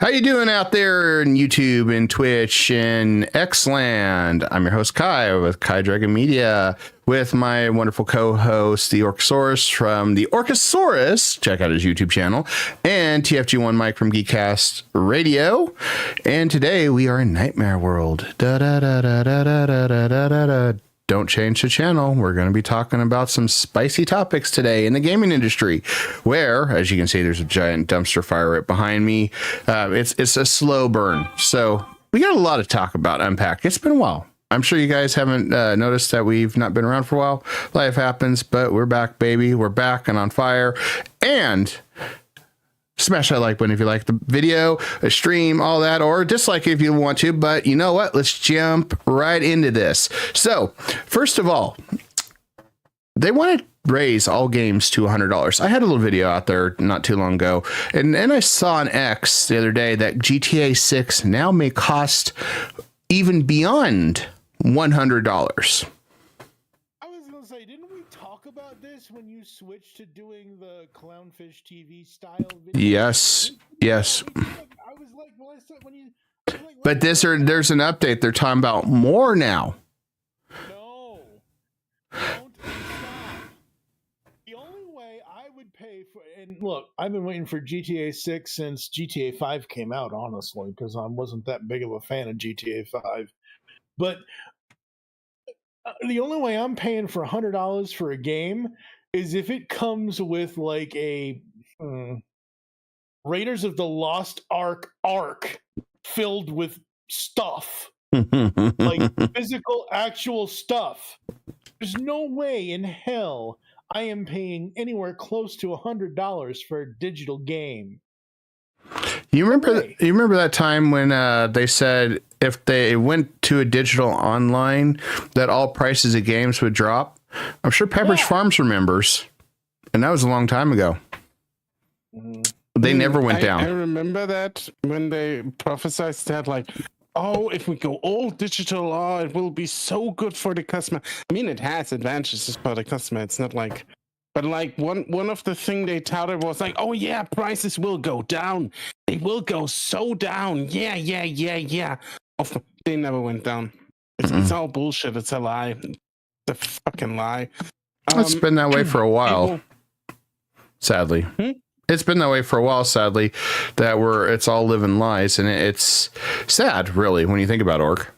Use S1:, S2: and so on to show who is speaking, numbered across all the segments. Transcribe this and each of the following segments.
S1: How you doing out there in YouTube and Twitch and Xland? I'm your host Kai with Kai Dragon Media with my wonderful co-host the Orcasaurus from the Orcasaurus. Check out his YouTube channel, and TFG1 Mike from GeekCast Radio. And today we are in Nightmare World. Da da da da da da da da da da. Don't change the channel. We're going to be talking about some spicy topics today in the gaming industry, where, as you can see, there's a giant dumpster fire right behind me. It's a slow burn. So we got a lot to talk about, unpack. It's been a while. I'm sure you guys haven't noticed that we've not been around for a while. Life happens, but we're back, baby. We're back and on fire. And smash that like button if you like the video, a stream, all that, or dislike it if you want to. But you know what? Let's jump right into this. So, first of all, they want to raise all games to $100. I had a little video out there not too long ago, and I saw on X the other day that GTA 6 now may cost even beyond $100.
S2: About this when you switch to doing the Clownfish TV style video?
S1: Yes.
S2: I was like, well, I said when you
S1: but there's an update. They're talking about more now.
S2: No, don't stop. The only way I would pay for, and look, I've been waiting for GTA 6 since GTA 5 came out, honestly, because I wasn't that big of a fan of GTA 5. But the only way I'm paying for $100 for a game is if it comes with like a Raiders of the Lost Ark filled with stuff, like physical, actual stuff. There's no way in hell I am paying anywhere close to $100 for a digital game.
S1: You remember that time when they said if they went to a digital online that all prices of games would drop? I'm sure Pepperidge Farms remembers, and that was a long time ago. They never went down.
S3: I remember that when they prophesied that, like, oh, if we go all digital, it will be so good for the customer. I mean, it has advantages for the customer. It's not like, but like one of the thing they touted was like, oh yeah, prices will go down. They will go so down. Yeah. They never went down. It's all bullshit. It's a lie. It's a fucking lie.
S1: It's been that way for a while. Sadly. It's been that way for a while, sadly, that it's all living lies, and it's sad, really, when you think about Orc.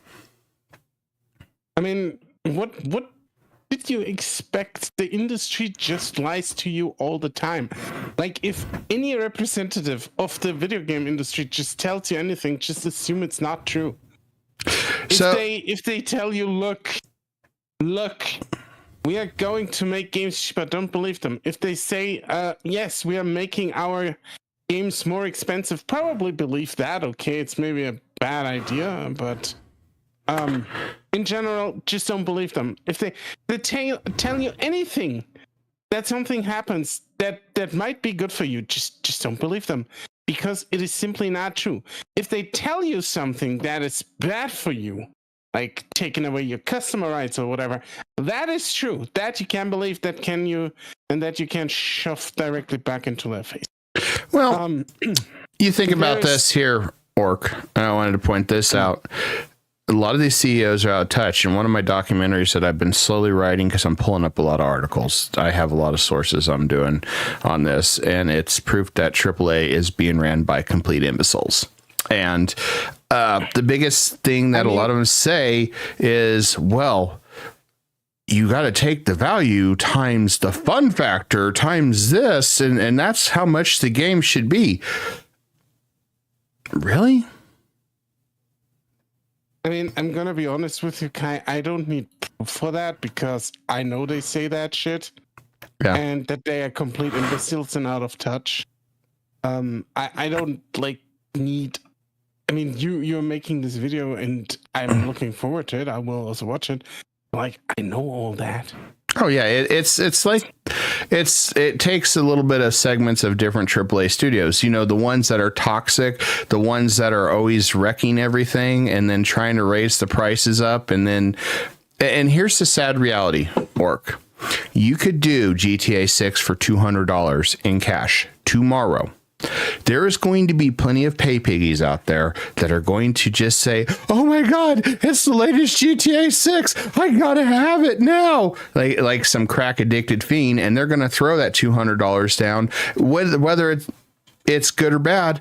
S3: I mean, what did you expect? The industry just lies to you all the time. Like, if any representative of the video game industry just tells you anything, just assume it's not true. If they tell you, look, we are going to make games cheaper, don't believe them. If they say, yes, we are making our games more expensive, probably believe that. Okay, it's maybe a bad idea, but in general, just don't believe them. If they tell you anything that something happens that might be good for you, just don't believe them, because it is simply not true. If they tell you something that is bad for you, like taking away your customer rights or whatever, that is true. That you can believe, that you can shove directly back into their face.
S1: Well, you think about this here, Orc, and I wanted to point this out. A lot of these CEOs are out of touch, and one of my documentaries that I've been slowly writing, because I'm pulling up a lot of articles, I have a lot of sources I'm doing on this, and it's proof that AAA is being ran by complete imbeciles. And the biggest thing that a lot of them say is, well, you got to take the value times the fun factor times this, and that's how much the game should be. Really?
S3: I mean, I'm going to be honest with you, Kai. I don't need proof for that, because I know they say that shit. Yeah. And that they are complete imbeciles and out of touch. I don't need. I mean, you're making this video, and I'm looking forward to it. I will also watch it. Like, I know all that.
S1: Oh yeah, it's like it takes a little bit of segments of different AAA studios. You know, the ones that are toxic, the ones that are always wrecking everything, and then trying to raise the prices up, and here's the sad reality, Orc. You could do GTA 6 for $200 in cash tomorrow. there is going to be plenty of pay piggies out there that are going to just say, oh my God, it's the latest GTA 6. I gotta have it now. Like some crack addicted fiend. And they're going to throw that $200 down, whether it's good or bad.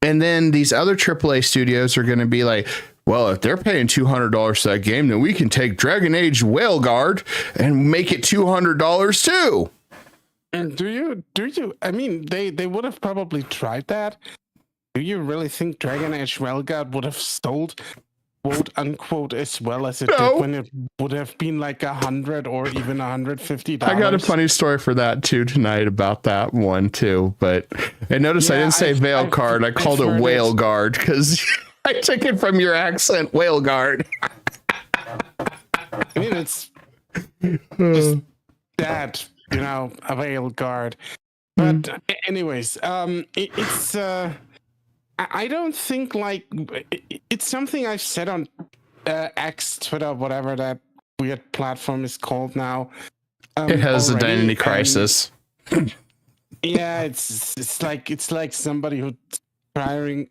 S1: And then these other AAA studios are going to be like, well, if they're paying $200 for that game, then we can take Dragon Age Whale Guard and make it $200 too.
S3: And do you, I mean, they would have probably tried that. Do you really think Dragon Age Whale Guard would have sold, quote unquote, as well as it did when it would have been like $100 or even $150?
S1: I got a funny story for that too tonight about that one too. But and notice I didn't say Whale Guard. I called it Whale Guard because I took it from your accent, Whale Guard.
S3: I mean, it's just that, you know, a Whale Guard. But anyways, it's I don't think like it's something I've said on X, Twitter, whatever that weird platform is called now.
S1: It has already, identity crisis.
S3: Yeah, it's like somebody who's trying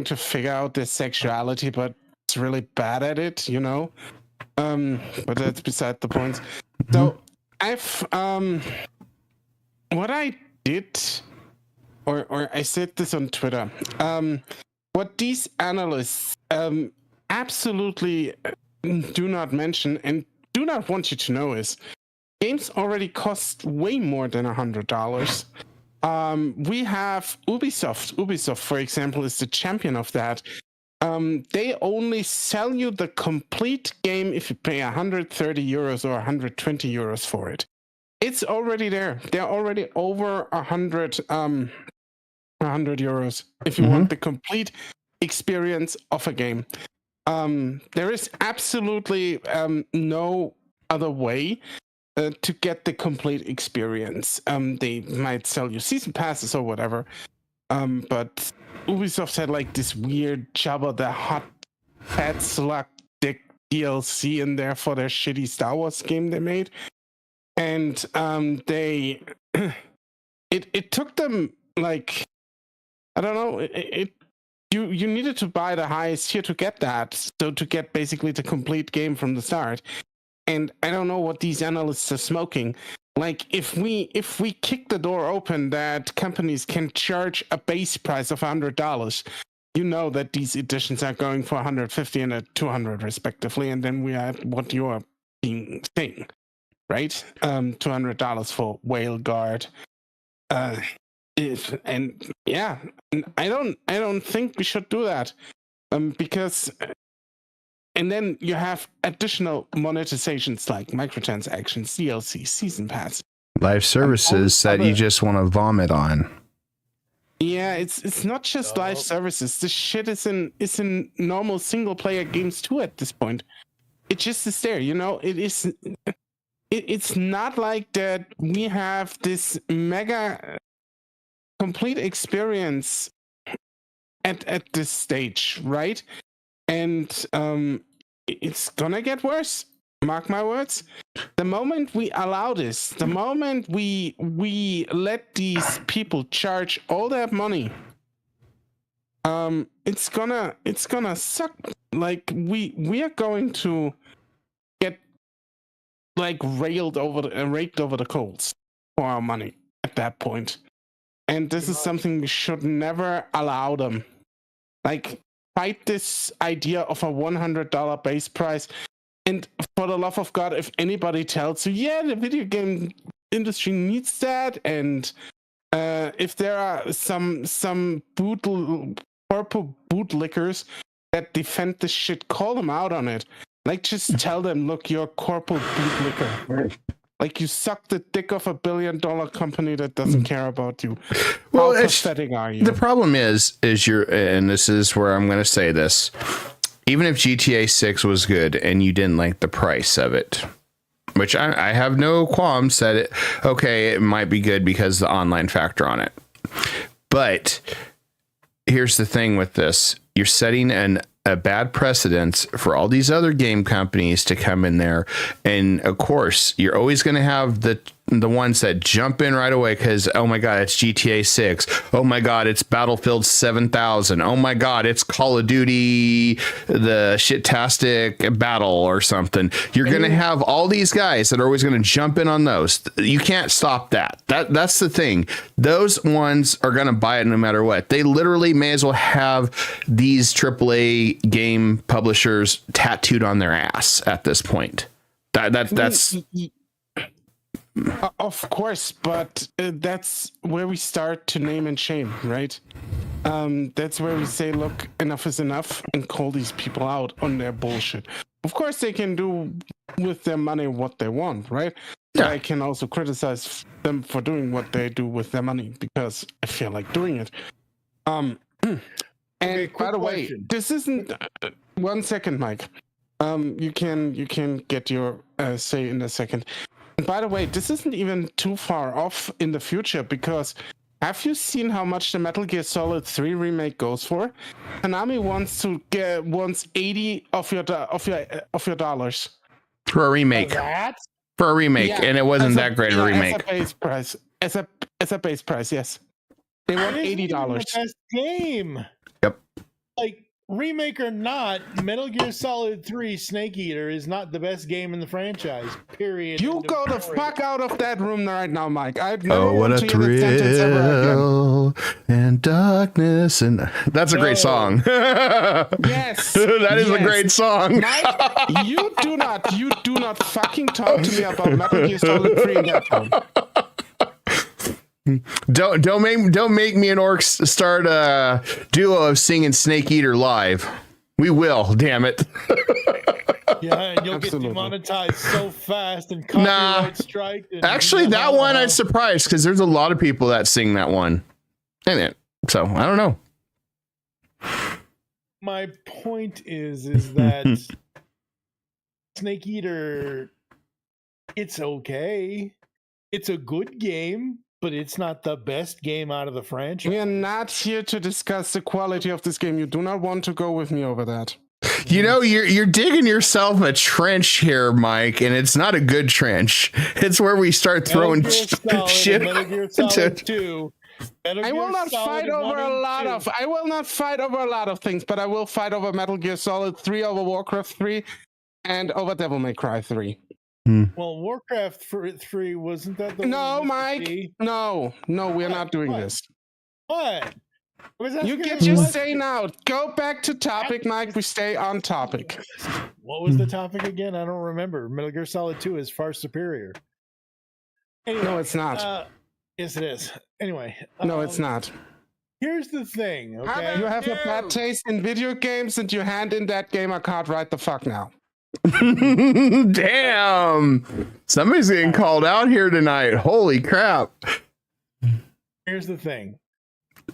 S3: to figure out their sexuality, but it's really bad at it, you know. But that's beside the point. So I've what I did, or I said this on Twitter. What these analysts absolutely do not mention and do not want you to know is games already cost way more than $100. We have Ubisoft. Ubisoft, for example, is the champion of that. They only sell you the complete game if you pay €130 or €120 for it. It's already there. They're already over €100 if you want the complete experience of a game. There is absolutely no other way to get the complete experience. They might sell you season passes or whatever, but Ubisoft had like this weird Jabba the Hutt fat slug dick DLC in there for their shitty Star Wars game they made, and they it took them like, I don't know, you needed to buy the highest tier to get that, so to get basically the complete game from the start. And I don't know what these analysts are smoking. Like, if we kick the door open that companies can charge a base price of $100, you know that these editions are going for $150 and $200 respectively, and then we are what you are being saying, right? $200 for Whale Guard. I don't think we should do that, because. And then you have additional monetizations like microtransactions, DLC, season pass,
S1: live services that you just want to vomit on.
S3: Yeah, it's not just live services. This shit is in normal single player games too at this point. It just is there, you know. It's not like that we have this mega complete experience at this stage, right? And it's gonna get worse. Mark my words. The moment we allow this, the moment we let these people charge all that money, it's gonna suck. Like we are going to get like raked over the coals for our money at that point. And this is something we should never allow them. Like, fight this idea of a $100 base price. And for the love of God, if anybody tells you, yeah, the video game industry needs that, and if there are some purple bootlickers that defend this shit, call them out on it. Like, just tell them, look, you're a corporate bootlicker. Like, you suck the dick of $1 billion company that doesn't care about you. Well, how pathetic are you?
S1: The problem is and this is where I'm going to say this. Even if GTA 6 was good and you didn't like the price of it, which I have no qualms that it might be good because of the online factor on it. But here's the thing with this. You're setting a bad precedence for all these other game companies to come in there. And of course, you're always going to have the the ones that jump in right away because, oh my God, it's GTA 6. Oh my God, it's Battlefield 7000. Oh my God, it's Call of Duty, the shit-tastic battle or something. You're going to have all these guys that are always going to jump in on those. You can't stop that. That's the thing. Those ones are going to buy it no matter what. They literally may as well have these AAA game publishers tattooed on their ass at this point. That's
S3: of course, but that's where we start to name and shame, right? That's where we say, look, enough is enough, and call these people out on their bullshit. Of course, they can do with their money what they want, right? Yeah. I can also criticize them for doing what they do with their money because I feel like doing it. And by the way, this isn't 1 second, Mike. You can get your say in a second. And by the way, this isn't even too far off in the future because have you seen how much the Metal Gear Solid 3 remake goes for? Konami wants 80 of your dollars
S1: for a remake. For a remake, yeah, and it wasn't that great a remake.
S3: As a base price. As a base price, yes. They want $80.
S2: The best game.
S1: Yep.
S2: Like, remake or not, Metal Gear Solid 3 Snake Eater is not the best game in the franchise. Period.
S3: You go the fuck out of that room right now, Mike.
S1: Oh, what a thrill and darkness, and that's a great song.
S3: Yes,
S1: that is a great song.
S3: Mike, you do not fucking talk to me about Metal Gear Solid 3 in that tone.
S1: Don't make me and Orcs start a duo of singing Snake Eater live. We will, damn it.
S2: Yeah, and you'll get demonetized so fast and copyright strike.
S1: Actually, that one I'm surprised because there's a lot of people that sing that one. And so I don't know.
S2: My point is that Snake Eater, it's okay. It's a good game. But it's not the best game out of the franchise.
S3: We are not here to discuss the quality of this game. You do not want to go with me over that.
S1: You know, you're digging yourself a trench here, Mike, and it's not a good trench. It's where we start throwing shit.
S2: Metal Gear Solid 2.
S3: I will not fight over a lot of things, but I will fight over Metal Gear Solid 3, over Warcraft 3, and over Devil May Cry 3.
S2: Well, Warcraft 3 wasn't that the
S3: No, Mike. No, we're not doing this.
S2: What?
S3: You can just say now. Go back to topic, Mike. We stay on topic.
S2: What was the topic again? I don't remember. Metal Gear Solid 2 is far superior. Anyway,
S3: no, it's not.
S2: Yes, it is. Anyway.
S3: No, it's not.
S2: Here's the thing, okay?
S3: You have a bad taste in video games and you hand in that gamer card right the fuck now.
S1: Damn, somebody's getting called out here tonight. Holy crap.
S2: Here's the thing.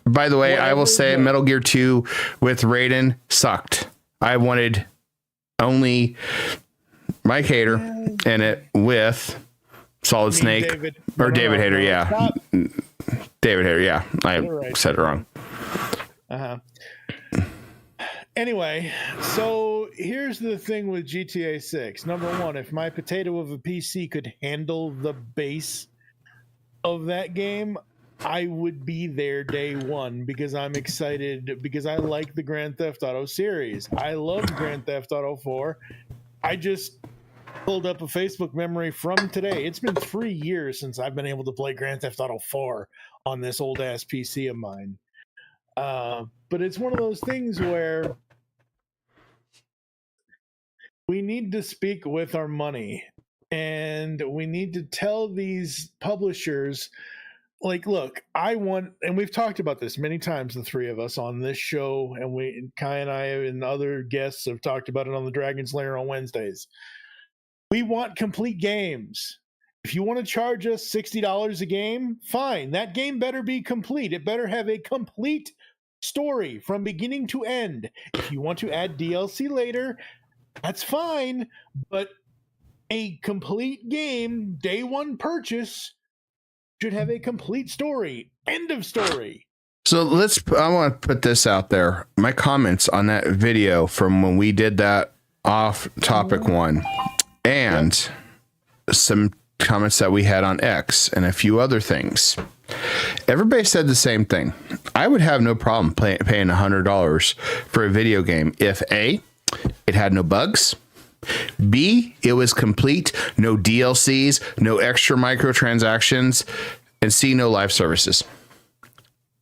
S1: By the way, I will say Metal Gear 2 with Raiden sucked. I wanted only Mike Hader in it with Solid Snake David Hayter. Yeah. Stop. David Hayter. Yeah. I said it wrong.
S2: Anyway, so here's the thing with GTA 6. Number one, if my potato of a PC could handle the base of that game, I would be there day one because I'm excited because I like the Grand Theft Auto series. I love Grand Theft Auto 4. I just pulled up a Facebook memory from today. It's been 3 years since I've been able to play Grand Theft Auto 4 on this old ass PC of mine. But it's one of those things where we need to speak with our money, and we need to tell these publishers, like, look, I want, and we've talked about this many times, the three of us on this show, and Kai and I and other guests have talked about it on the Dragon's Lair on Wednesdays. We want complete games. If you want to charge us $60 a game, fine. That game better be complete. It better have a complete story from beginning to end. If you want to add DLC later, that's fine, but a complete game, day one purchase, should have a complete story. End of story.
S1: So I want to put this out there. My comments on that video from when we did that off topic one, and some comments that we had on X and a few other things. Everybody said the same thing. I would have no problem paying $100 for a video game if A, it had no bugs, B, it was complete, no DLCs, no extra microtransactions, and C, no live services.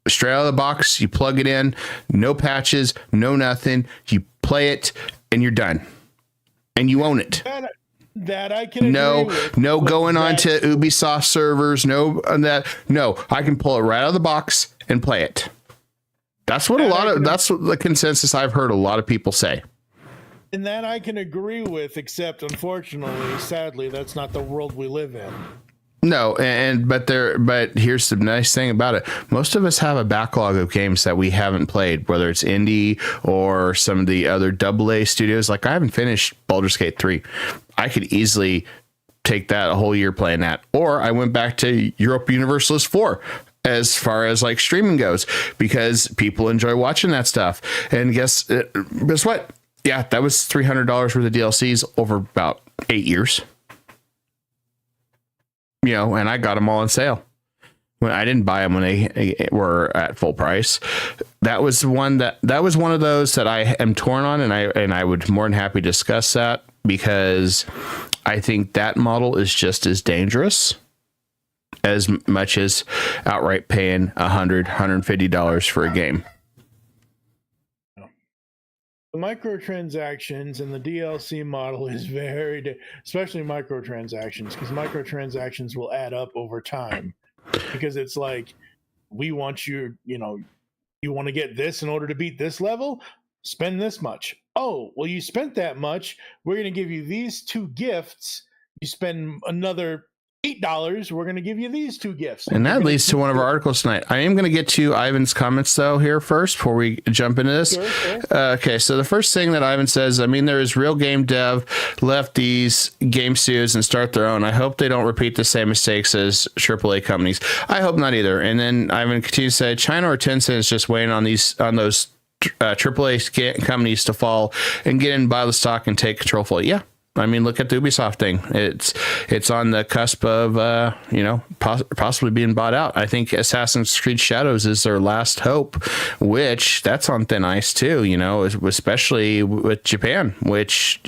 S1: Straight out of the box, you plug it in, no patches, no nothing. You play it, and you're done. And you own it.
S2: That I can agree with.
S1: No going on to Ubisoft servers, no, I can pull it right out of the box and play it. That's what that's what the consensus I've heard a lot of people say.
S2: And that I can agree with, except unfortunately, sadly, that's not the world we live in.
S1: No, but here's the nice thing about it. Most of us have a backlog of games that we haven't played, whether it's indie or some of the other AAA studios. Like I haven't finished Baldur's Gate 3. I could easily take that a whole year playing that. Or I went back to Europa Universalis 4 as far as like streaming goes, because people enjoy watching that stuff. And guess what? Yeah, that was $300 worth of DLCs over about 8 years. You know, and I got them all on sale. When I didn't buy them when they were at full price. That was one of those that I am torn on, and I would more than happy discuss that, because I think that model is just as dangerous as much as outright paying $150 for a game.
S2: The microtransactions and the DLC model is very, especially microtransactions, because microtransactions will add up over time. Because it's like, we want you want to get this in order to beat this level, spend this much. Oh, well, you spent that much. We're going to give you these 2 gifts. You spend another $8, we're going to give you these 2 gifts.
S1: And that leads to one of our articles tonight. I am going to get to Ivan's comments, though, here first before we jump into this.
S2: Sure.
S1: Okay, so the first thing that Ivan says, I mean, there is real game dev left these game studios and start their own. I hope they don't repeat the same mistakes as AAA companies. I hope not either. And then Ivan continues to say, China or Tencent is just waiting on those AAA companies to fall and get in, buy the stock, and take control fully. Yeah. I mean, look at the Ubisoft thing. It's on the cusp of, possibly being bought out. I think Assassin's Creed Shadows is their last hope, which that's on thin ice too, especially with Japan, which,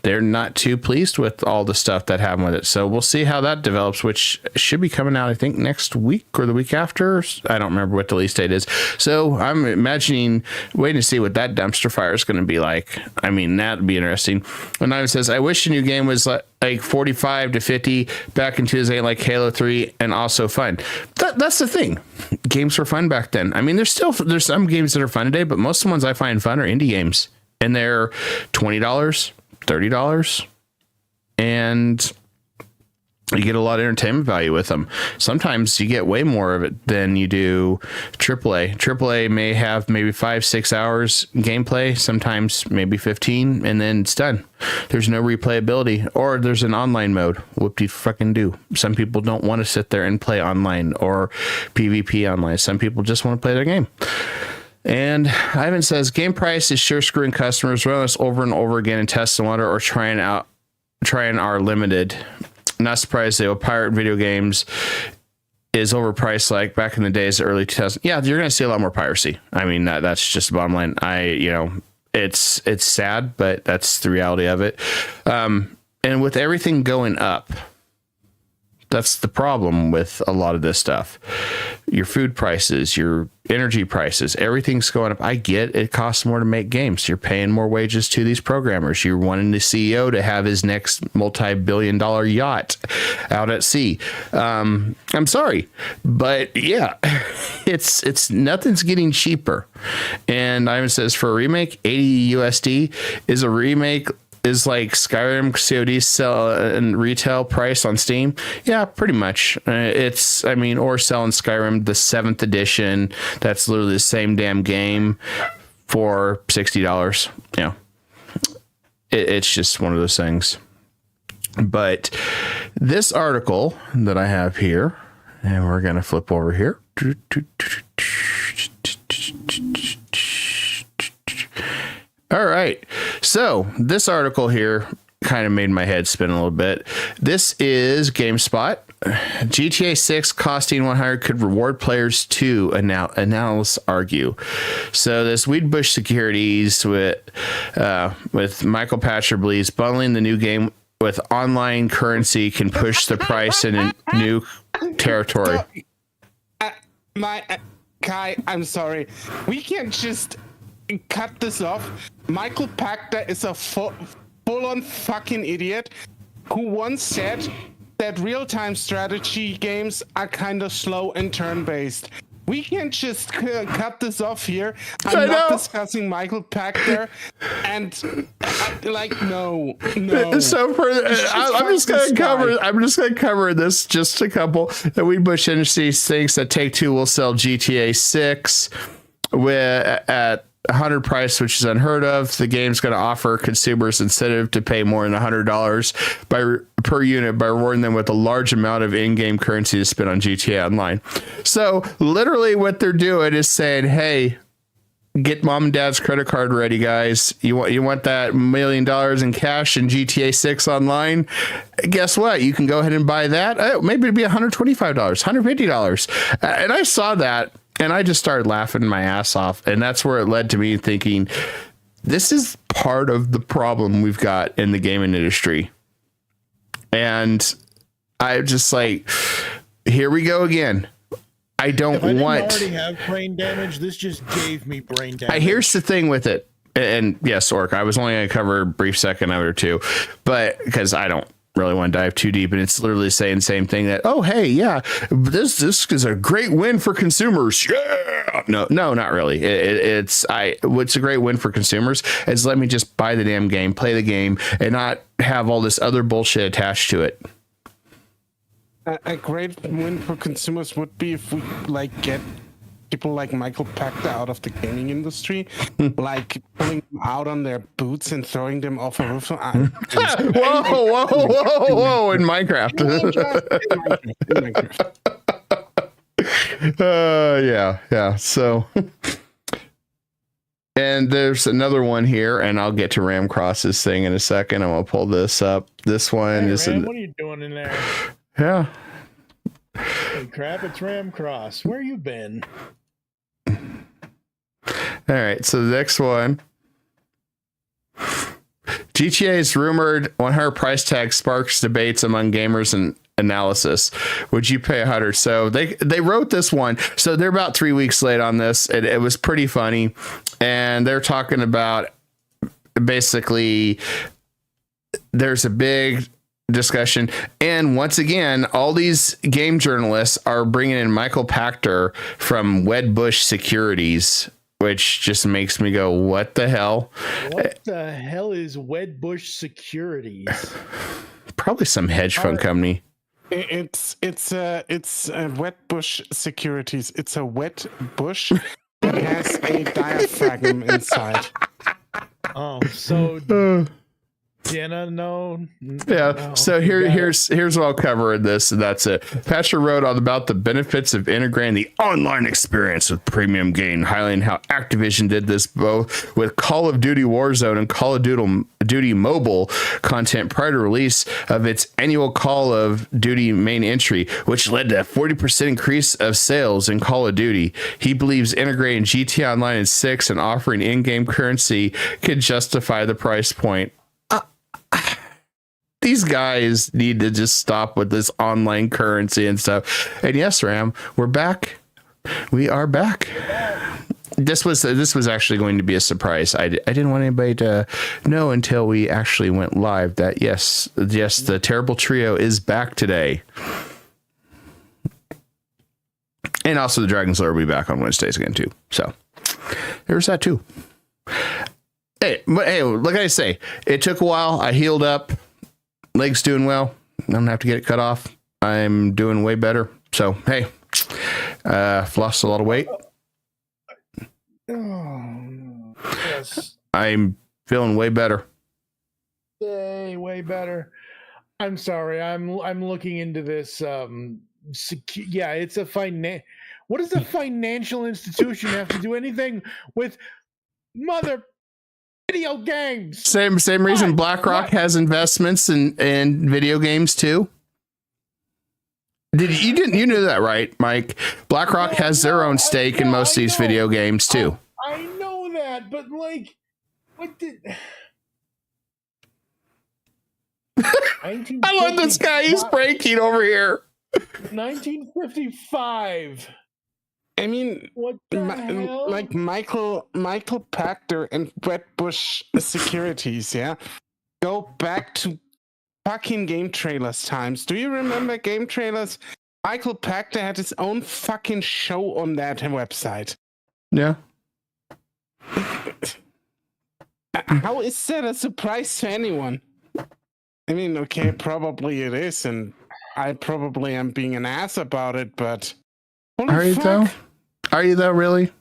S1: they're not too pleased with all the stuff that happened with it. So we'll see how that develops, which should be coming out, I think, next week or the week after. I don't remember what the release date is. So I'm waiting to see what that dumpster fire is going to be like. I mean, that'd be interesting. And Ivan says, I wish a new game was like 45 to 50 back in 2008, like Halo 3, and also fun. That's the thing. Games were fun back then. I mean, there's some games that are fun today, but most of the ones I find fun are indie games. And they're $20, $30, and you get a lot of entertainment value with them. Sometimes you get way more of it than you do AAA. AAA may have maybe 5-6 hours gameplay, sometimes maybe 15, and then it's done. There's no replayability, or there's an online mode. Whoop-de-fucking-do. Some people don't want to sit there and play online or PvP online. Some people just want to play their game. And Ivan says, game price is sure screwing customers, running us over and over again in test and wonder, or trying our limited. Not surprised they will pirate video games is overpriced like back in the days, early 2000s. Yeah, you're going to see a lot more piracy. I mean, that's just the bottom line. It's sad, but that's the reality of it. And with everything going up, that's the problem with a lot of this stuff. Your food prices, your energy prices, everything's going up. I get it costs more to make games. You're paying more wages to these programmers. You're wanting the CEO to have his next multi-billion-dollar yacht out at sea. I'm sorry, but yeah, it's nothing's getting cheaper. And Ivan says, for a remake, 80 USD is a remake. Is like Skyrim COD sell and retail price on Steam? Yeah, pretty much. Or selling Skyrim the 7th edition. That's literally the same damn game for $60. It's just one of those things. But this article that I have here, and we're gonna flip over here. All right. So this article here kind of made my head spin a little bit. This is GameSpot. GTA 6 costing 100 could reward players too, analysts argue. So this Weedbush Securities with Michael Patcher believes bundling the new game with online currency can push the price in a new territory.
S3: Kai, I'm sorry. We can't just cut this off. Michael Pachter is a full-on fucking idiot who once said that real-time strategy games are kind of slow and turn-based. We can't just cut this off here. I'm not discussing Michael Pachter, and no.
S1: So I'm just gonna cover this. Just a couple. The Weedbush Industries thinks that Take-Two will sell GTA 6 at 100 price, which is unheard of. The game's going to offer consumers incentive to pay more than $100 per unit by rewarding them with a large amount of in-game currency to spend on GTA Online. So literally what they're doing is saying, hey, get mom and dad's credit card ready, guys. You want that $1 million in cash in GTA 6 Online? Guess what? You can go ahead and buy that. Maybe it'd be $125, $150. And I saw that, and I just started laughing my ass off. And that's where it led to me thinking, this is part of the problem we've got in the gaming industry. And I just like, here we go again. I don't
S2: already have brain damage. This just gave me brain damage.
S1: Here's the thing with it. And yes, Orc, I was only going to cover a brief second of it or two, but because I don't really want to dive too deep, and it's literally saying the same thing that, oh, hey, yeah, this is a great win for consumers. Yeah. No, not really. What's a great win for consumers is let me just buy the damn game, play the game, and not have all this other bullshit attached to it.
S3: A great win for consumers would be if we get people like Michael Pachter out of the gaming industry, like pulling them out on their boots and throwing them off a roof.
S1: Whoa! In Minecraft. Yeah. So, and there's another one here, and I'll get to Ramcross's thing in a second. I'm gonna pull this up. This one is.
S2: Ram, what are you doing in there?
S1: Yeah.
S2: Holy crap! It's Ramcross. Where you been?
S1: All right, so the next one. GTA's rumored 100 price tag sparks debates among gamers and analysis. Would you pay 100? So they wrote this one. So they're about 3 weeks late on this. It was pretty funny. And they're talking about basically there's a big discussion. And once again, all these game journalists are bringing in Michael Pachter from Wedbush Securities, which just makes me go, what the hell?
S2: What the hell is Wedbush Securities?
S1: Probably some hedge fund company.
S3: It's Wedbush Securities. It's a wet bush that has a diaphragm inside.
S2: Oh, so Jenna, no.
S1: Yeah.
S2: No.
S1: So here's what I'll cover in this, and that's it. Patcher wrote all about the benefits of integrating the online experience with premium game, highlighting how Activision did this both with Call of Duty Warzone and Call of Duty Mobile content prior to release of its annual Call of Duty main entry, which led to a 40% increase of sales in Call of Duty. He believes integrating GTA Online in 6 and offering in-game currency could justify the price point. These guys need to just stop with this online currency and stuff. And yes, Ram, we're back. We are back. This was actually going to be a surprise. I didn't want anybody to know until we actually went live that yes, the Terrible Trio is back today. And also the Dragon's Lair will be back on Wednesdays again too. So there's that too. Hey, like I say, it took a while. I healed up. Leg's doing well. I don't have to get it cut off. I'm doing way better. So, hey, lost a lot of weight.
S2: Oh, yes.
S1: I'm feeling way better.
S2: Yay, way better. I'm sorry. I'm looking into this. It's a what does a financial institution have to do anything with mother video games.
S1: Same reason BlackRock has investments in video games too. You knew that, right, Mike? BlackRock has their own stake in most of these video games too.
S2: I know that, but like, what did?
S1: I love this guy. He's breaking over here.
S2: 1955.
S3: I mean,
S2: What the hell?
S3: like Michael Pachter and Brett Bush Securities, yeah? Go back to fucking game trailers times. Do you remember game trailers? Michael Pachter had his own fucking show on that website.
S1: Yeah.
S3: How is that a surprise to anyone? I mean, okay, probably it is, and I probably am being an ass about it, but
S1: are you though? Are you though, really?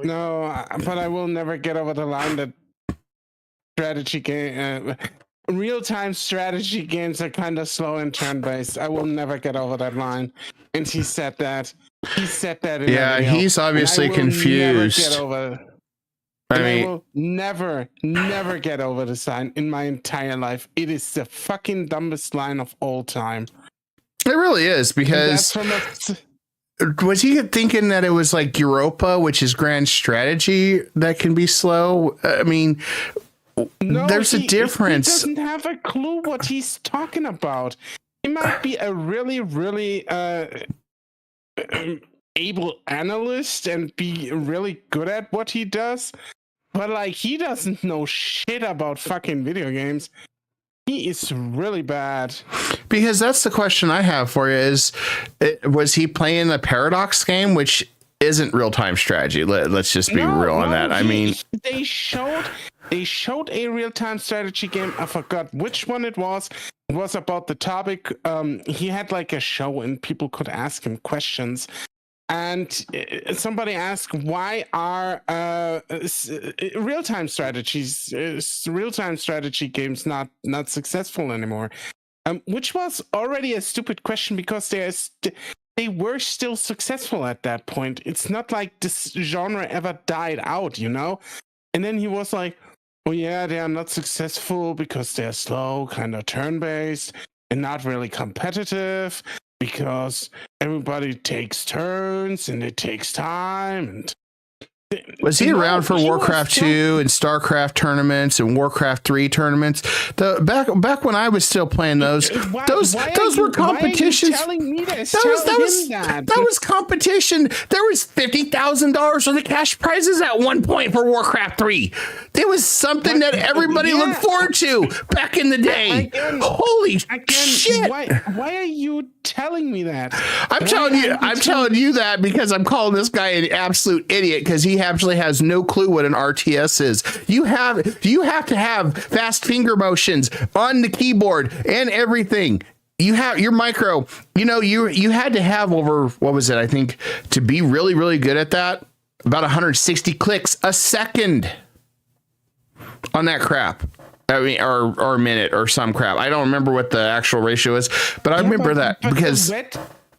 S3: No, but I will never get over the line that strategy game, real-time strategy games are kind of slow and turn-based. I will never get over that line. And he said that. He said that in
S1: yeah, he's obviously confused.
S3: Never get over. I will never get over this line in my entire life. It is the fucking dumbest line of all time.
S1: It really is, because was he thinking that it was like Europa, which is grand strategy, that can be slow? I mean, no, there's a difference.
S3: He doesn't have a clue what he's talking about. He might be a really, really able analyst and be really good at what he does, but like, he doesn't know shit about fucking video games. He is really bad.
S1: Because that's the question I have for you is, was he playing the Paradox game, which isn't real-time strategy? Let's just be real on that. I mean,
S3: they showed a real-time strategy game. I forgot which one it was. It was about the topic. He had like a show and people could ask him questions. And somebody asked, why are real-time strategy games not successful anymore? Which was already a stupid question, because they were still successful at that point. It's not like this genre ever died out, you know? And then he was like, oh yeah, they are not successful because they're slow, kind of turn-based, and not really competitive, because everybody takes turns and it takes time. And
S1: was he around for Warcraft 2 and StarCraft tournaments and Warcraft 3 tournaments? Back when I was still playing those were competitions. That was competition. There was $50,000 worth of cash prizes at one point for Warcraft 3. It was something that everybody looked forward to back in the day. Holy shit!
S3: Why are you telling me that?
S1: I'm telling you that because I'm calling this guy an absolute idiot, because he actually has no clue what an RTS is. You have to have fast finger motions on the keyboard and everything. You have your micro, you had to have over, what was it? I think to be really, really good at that, about 160 clicks a second on that crap. I mean, or a minute or some crap. I don't remember what the actual ratio is, but I remember that because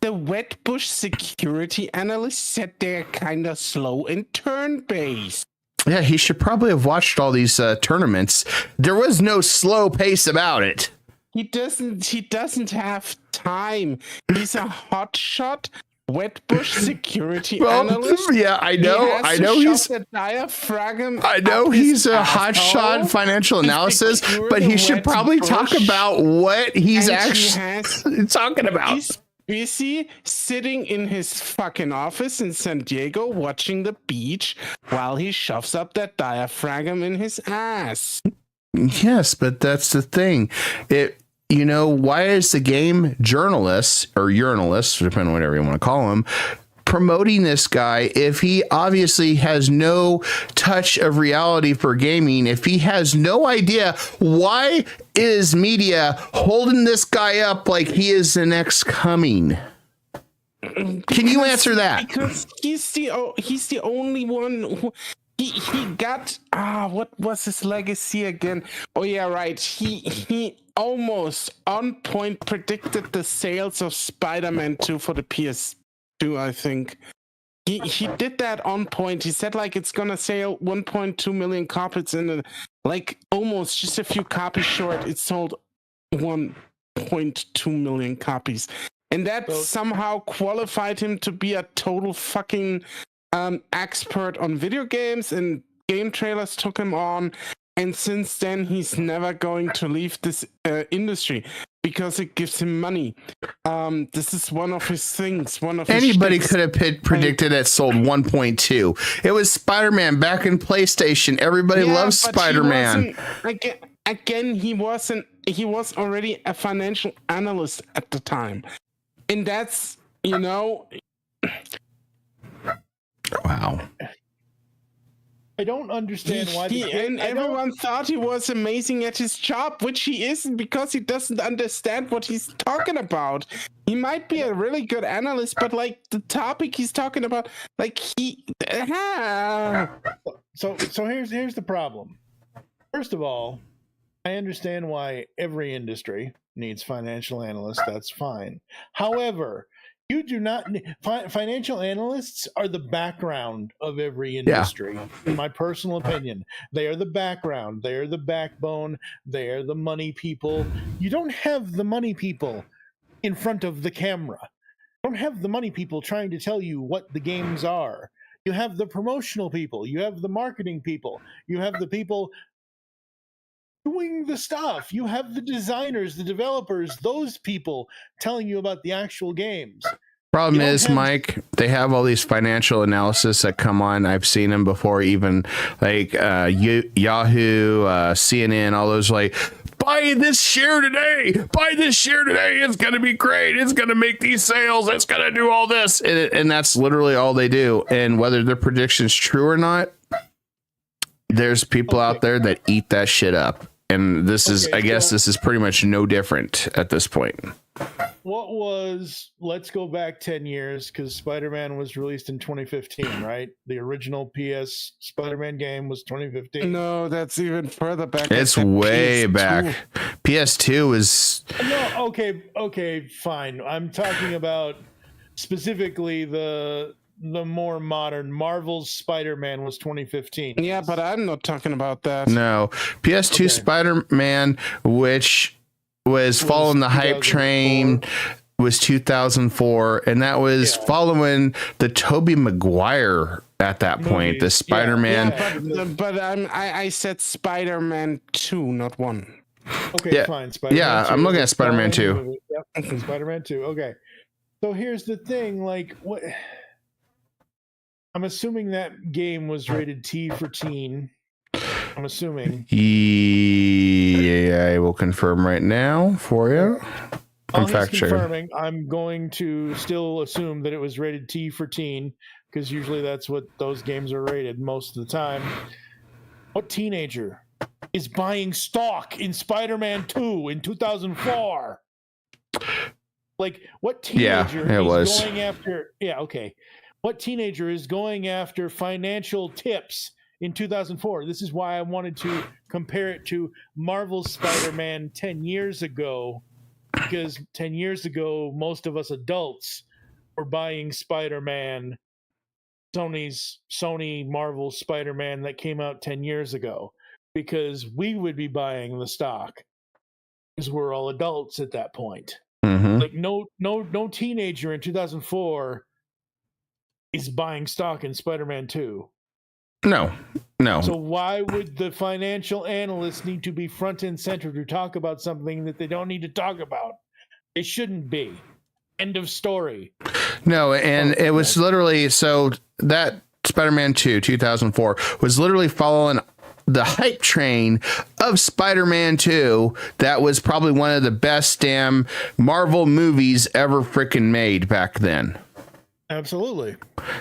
S3: the Wetbush security analyst said they're kind of slow and turn-based.
S1: Yeah, he should probably have watched all these tournaments. There was no slow pace about it.
S3: He doesn't have time. He's a hotshot Wetbush security analyst.
S1: Yeah, I know he's
S3: a diaphragm.
S1: I know he's a hotshot financial analysis, but he should probably talk about what he's actually talking about.
S3: He's busy sitting in his fucking office in San Diego watching the beach while he shoves up that diaphragm in his ass.
S1: Yes, but that's the thing. Why is the game journalists or urinalists, depending on whatever you want to call them, promoting this guy if he obviously has no touch of reality for gaming? If he has no idea, why is media holding this guy up like he is the next coming? Can you answer that?
S3: Because he's the only one who he got. What was his legacy again? Oh yeah, right. He almost on point predicted the sales of Spider-Man 2 for the PS2, I think. he did that on point. He said like it's gonna sell 1.2 million copies, and like almost just a few copies short, it sold 1.2 million copies, and that somehow qualified him to be a total fucking expert on video games, and game trailers took him on. And since then, he's never going to leave this industry because it gives him money. This is one of his things.
S1: Anybody could have predicted it sold 1.2. It was Spider-Man back in PlayStation. Everybody loves Spider-Man.
S3: Again, he was already a financial analyst at the time, and that's
S1: Wow.
S2: I don't understand why.
S3: Everyone thought he was amazing at his job, which he isn't, because he doesn't understand what he's talking about. He might be a really good analyst, but like the topic he's talking about, like
S2: So here's the problem. First of all, I understand why every industry needs financial analysts. That's fine. However, you do not. Financial analysts are the background of every industry. In my personal opinion, they are the background. They are the backbone. They are the money people. You don't have the money people in front of the camera. You don't have the money people trying to tell you what the games are. You have the promotional people. You have the marketing people. You have the people doing the stuff. You have the designers, the developers, those people telling you about the actual games.
S1: Problem is, Mike, they have all these financial analysis that come on. I've seen them before, even like Yahoo, CNN, all those like, buy this share today. Buy this share today. It's going to be great. It's going to make these sales. It's going to do all this. And that's literally all they do. And whether their prediction's true or not, there's people out there that eat that shit up. And this is, I guess this is pretty much no different at this point.
S2: Let's go back 10 years, because Spider-Man was released in 2015, right? The original PS Spider-Man game was 2015.
S3: No, that's even further back.
S1: It's way back. PS2 is...
S2: No, okay, fine. I'm talking about specifically the more modern Marvel's Spider-Man was 2015.
S3: Yeah, but I'm not talking about that.
S1: No, PS2 Spider-Man, which was following the hype train, was 2004, and that was following the Tobey Maguire at that point, the Spider-Man.
S3: Yeah, but I said Spider-Man 2, not 1.
S2: Okay, fine. Spider-Man 2.
S1: I'm looking at Spider-Man 2.
S2: Yep, Spider-Man 2. Okay. So here's the thing, like, what... I'm assuming that game was rated T for teen. I'm assuming.
S1: Yeah, I will confirm right now for you. I'm fact checking.
S2: I'm going to still assume that it was rated T for teen, because usually that's what those games are rated most of the time. What teenager is buying stock in Spider-Man 2 in 2004? Like, what teenager is going after... Yeah, okay. What teenager is going after financial tips in 2004? This is why I wanted to compare it to Marvel's Spider-Man 10 years ago, because 10 years ago, most of us adults were buying Spider-Man, Sony Marvel Spider-Man that came out 10 years ago, because we would be buying the stock, because we're all adults at that point.
S1: Mm-hmm.
S2: Like no teenager in 2004 is buying stock in Spider-Man 2.
S1: No.
S2: So why would the financial analysts need to be front and center to talk about something that they don't need to talk about? They shouldn't be. End of story.
S1: No, and it was literally, so that Spider-Man 2, 2004, was literally following the hype train of Spider-Man 2. That was probably one of the best damn Marvel movies ever freaking made back then.
S2: Absolutely.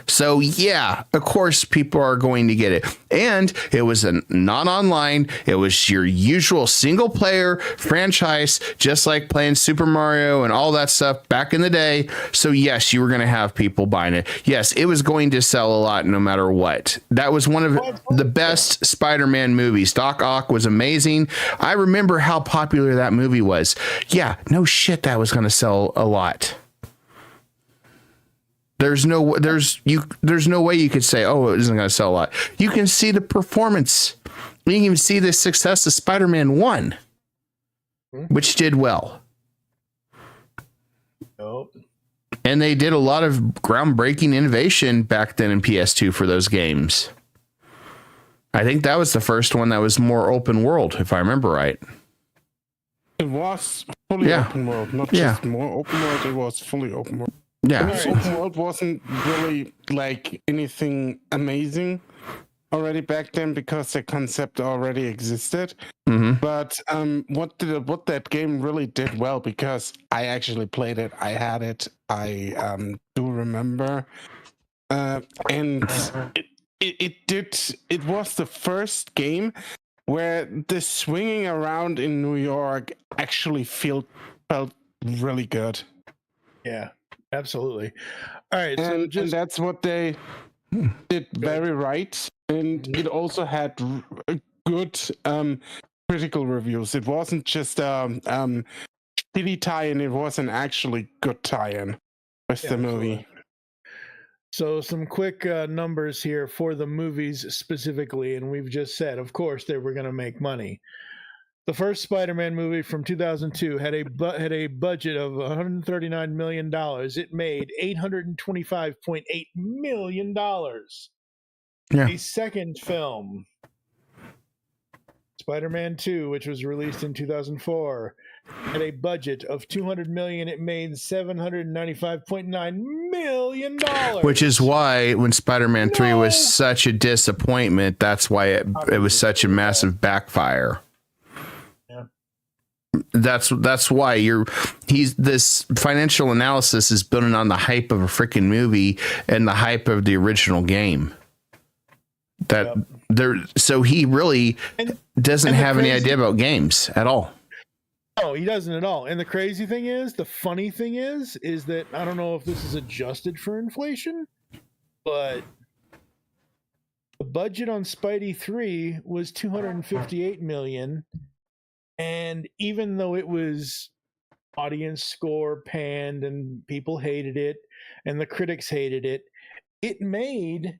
S1: So yeah, of course people are going to get it. And it was not online. It was your usual single player franchise, just like playing Super Mario and all that stuff back in the day. So yes, you were going to have people buying it. Yes, it was going to sell a lot no matter what. That was one of the best Spider-Man movies. Doc Ock was amazing. I remember how popular that movie was. Yeah, no shit, that was going to sell a lot. There's no way you could say, oh, it isn't going to sell a lot. You can see the performance. You can even see the success of Spider-Man 1, which did well.
S2: Oh.
S1: And they did a lot of groundbreaking innovation back then in PS2 for those games. I think that was the first one that was more open world, if I remember right.
S3: It was fully open world, not just more open world. It was fully open world.
S1: Yeah,
S3: Open world wasn't really like anything amazing already back then because the concept already existed.
S1: Mm-hmm.
S3: But what that game really did well, because I actually played it, I had it, I do remember, and it was the first game where the swinging around in New York actually felt really good.
S2: Yeah, absolutely. All right,
S3: And that's what they did very right. And it also had good critical reviews. It wasn't just shitty tie-in, it was an actually good tie-in with the movie.
S2: Absolutely. So some quick numbers here for the movies specifically, and we've just said, of course, they were going to make money. The first Spider-Man movie from 2002 had a budget of $139 million. It made $825.8 million.
S1: Yeah.
S2: The second film, Spider-Man 2, which was released in 2004, had a budget of $200 million. It made $795.9 million.
S1: Which is why when Spider-Man 3 was such a disappointment, that's why it was such a massive backfire.
S2: Yeah.
S1: That's why this financial analysis is building on the hype of a freaking movie and the hype of the original game. So he really doesn't have any idea about games at all.
S2: No, he doesn't at all. And the crazy thing is, the funny thing is that I don't know if this is adjusted for inflation, but the budget on Spidey 3 was $258 million. And even though it was audience score panned and people hated it and the critics hated it, it made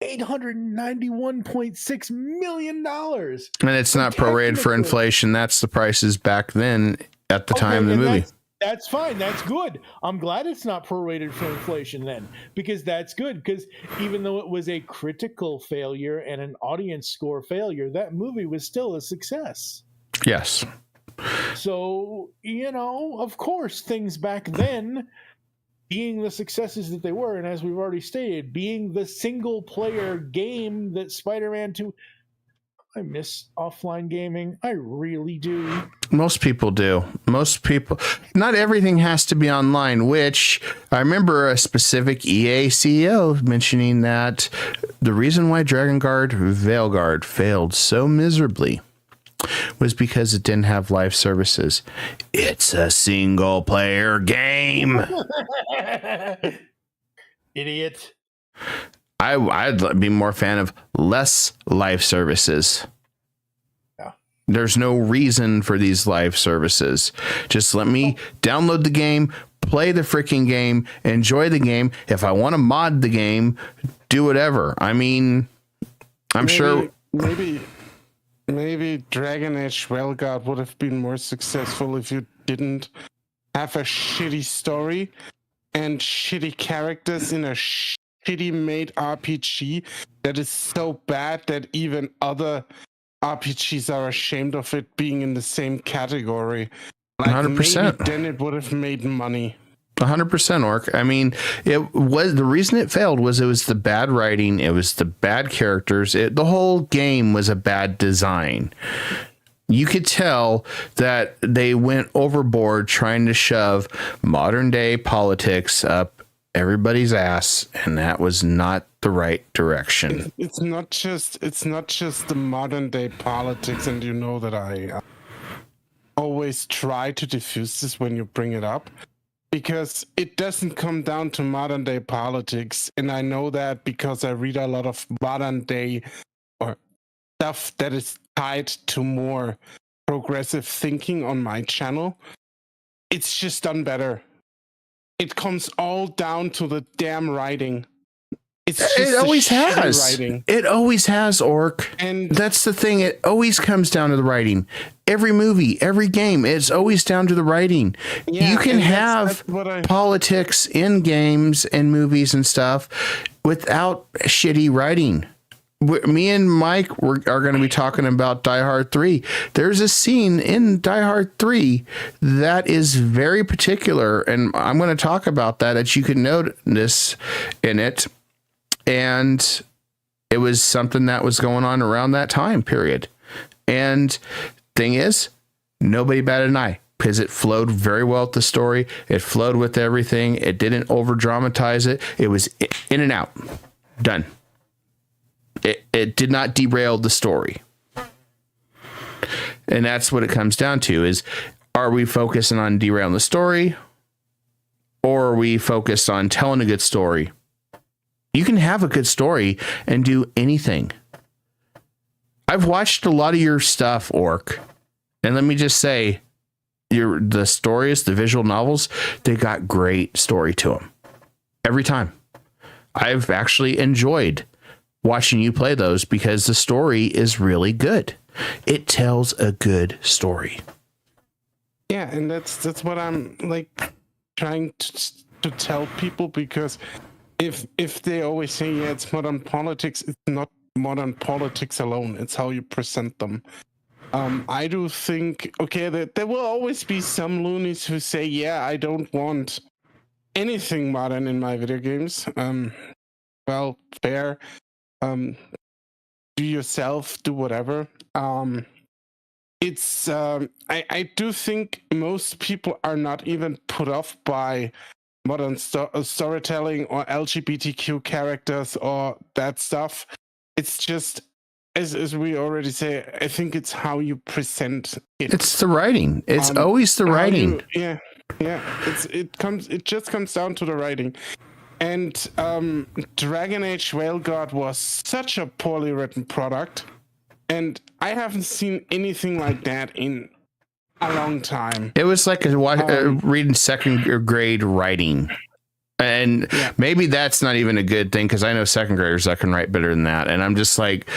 S2: $891.6 million. And
S1: it's not prorated for inflation. That's the prices back then at the time of the movie.
S2: That's fine. That's good. I'm glad it's not prorated for inflation then, because that's good. Because even though it was a critical failure and an audience score failure, that movie was still a success.
S1: Yes.
S2: So, of course, things back then, being the successes that they were, and as we've already stated, being the single-player game that Spider-Man 2... I miss offline gaming. I really do.
S1: Most people do. Most people. Not everything has to be online, which I remember a specific EA CEO mentioning that the reason why Dragon Guard Veilguard failed so miserably was because it didn't have live services. It's a single player game.
S2: Idiot.
S1: I'd be more fan of less live services.
S2: Yeah.
S1: There's no reason for these live services. Just let me download the game, play the freaking game, enjoy the game. If I want to mod the game, do whatever. I mean, sure.
S3: Maybe Dragon Age Veilguard would have been more successful if you didn't have a shitty story and shitty characters in a shitty made RPG that is so bad that even other RPGs are ashamed of it being in the same category.
S1: 100%.
S3: Maybe then it would have made money.
S1: 100%, Orc. I mean, it was the reason it failed was it was the bad writing, it was the bad characters, the whole game was a bad design. You could tell that they went overboard trying to shove modern day politics up everybody's ass, and that was not the right direction.
S3: It's not just the modern day politics, and you know that I always try to diffuse this when you bring it up, because it doesn't come down to modern day politics, and I know that because I read a lot of modern day or stuff that is tied to more progressive thinking on my channel. It's just done better. it comes all down to the damn writing. It's just
S1: it always has.
S3: writing.
S1: It always has, Orc.
S3: And
S1: that's the thing. It always comes down to the writing. Every movie, every game, it's always down to the writing.
S3: Yeah,
S1: you can
S3: that's
S1: have politics in games and movies and stuff without shitty writing. Me and Mike are going to be talking about Die Hard 3. There's a scene in Die Hard 3 that is very particular, and I'm going to talk about that you can notice in it. And it was something that was going on around that time period. And thing is, nobody batted an eye because it flowed very well with the story. It flowed with everything. It didn't over dramatize it. It was in and out. Done. It did not derail the story. And that's what it comes down to is, are we focusing on derailing the story, or are we focused on telling a good story? You can have a good story and do anything. I've watched a lot of your stuff, Orc, and let me just say, the stories, the visual novels, they got great story to them every time. I've actually enjoyed watching you play those because the story is really good. It tells a good story.
S3: Yeah, and that's what I'm like trying to tell people, because if they always say, yeah, it's modern politics, it's not modern politics alone. It's how you present them. I do think, okay, that there will always be some loonies who say, yeah, I don't want anything modern in my video games. Well, fair. Do yourself, do whatever. It's I do think most people are not even put off by modern storytelling or LGBTQ characters or that stuff. It's just, as we already say, I think it's how you present it.
S1: It's the writing. It's always the writing.
S3: Yeah. It just comes down to the writing. And Dragon Age Whale God was such a poorly written product, and I haven't seen anything like that in a long time.
S1: It was like reading second grade writing. And maybe that's not even a good thing, because I know second graders that can write better than that. And I'm just like,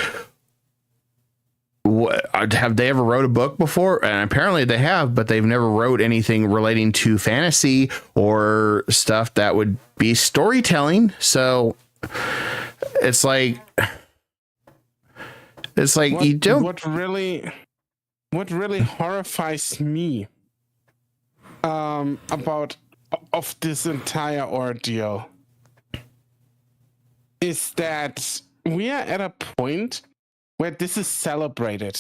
S1: what, have they ever wrote a book before? And apparently they have, but they've never wrote anything relating to fantasy or stuff that would be storytelling. So it's like you don't.
S3: What really horrifies me about of this entire ordeal is that we are at a point where this is celebrated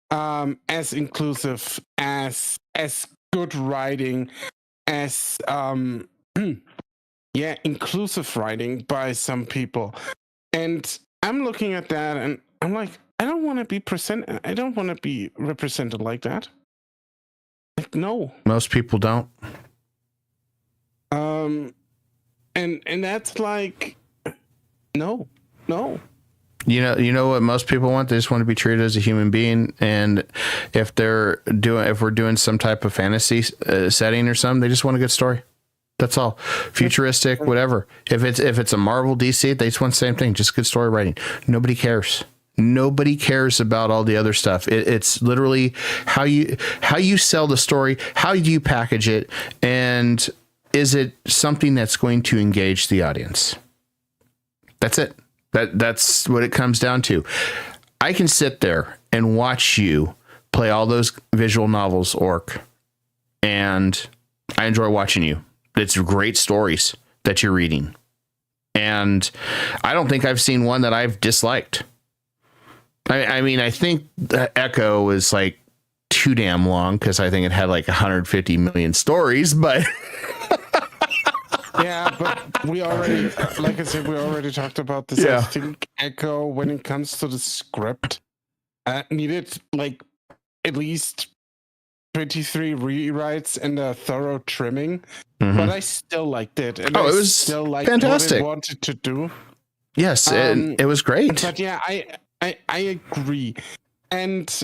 S3: as inclusive, as good writing, as inclusive writing by some people. And I'm looking at that and I'm like, I don't want to be represented like that. Like, no.
S1: Most people don't.
S3: And that's like, no.
S1: You know what most people want? They just want to be treated as a human being. And if we're doing some type of fantasy setting or something, they just want a good story. That's all. Futuristic, whatever. If it's a Marvel, DC, they just want the same thing. Just good story writing. Nobody cares. Nobody cares about all the other stuff. It's literally how you sell the story, how do you package it, and is it something that's going to engage the audience? That's it. That's what it comes down to. I can sit there and watch you play all those visual novels, Orc, and I enjoy watching you. It's great stories that you're reading. And I don't think I've seen one that I've disliked. I mean, I think the Echo was like too damn long because I think it had like 150 million stories, but...
S3: Yeah, but we already, like I said, we already talked about this.
S1: Yeah.
S3: I think Echo, when it comes to the script, needed like at least 23 rewrites and a thorough trimming.
S1: Mm-hmm.
S3: But I still liked it. And
S1: it was
S3: still liked
S1: fantastic.
S3: what it wanted to do.
S1: Yes, it was great.
S3: But yeah, I agree. And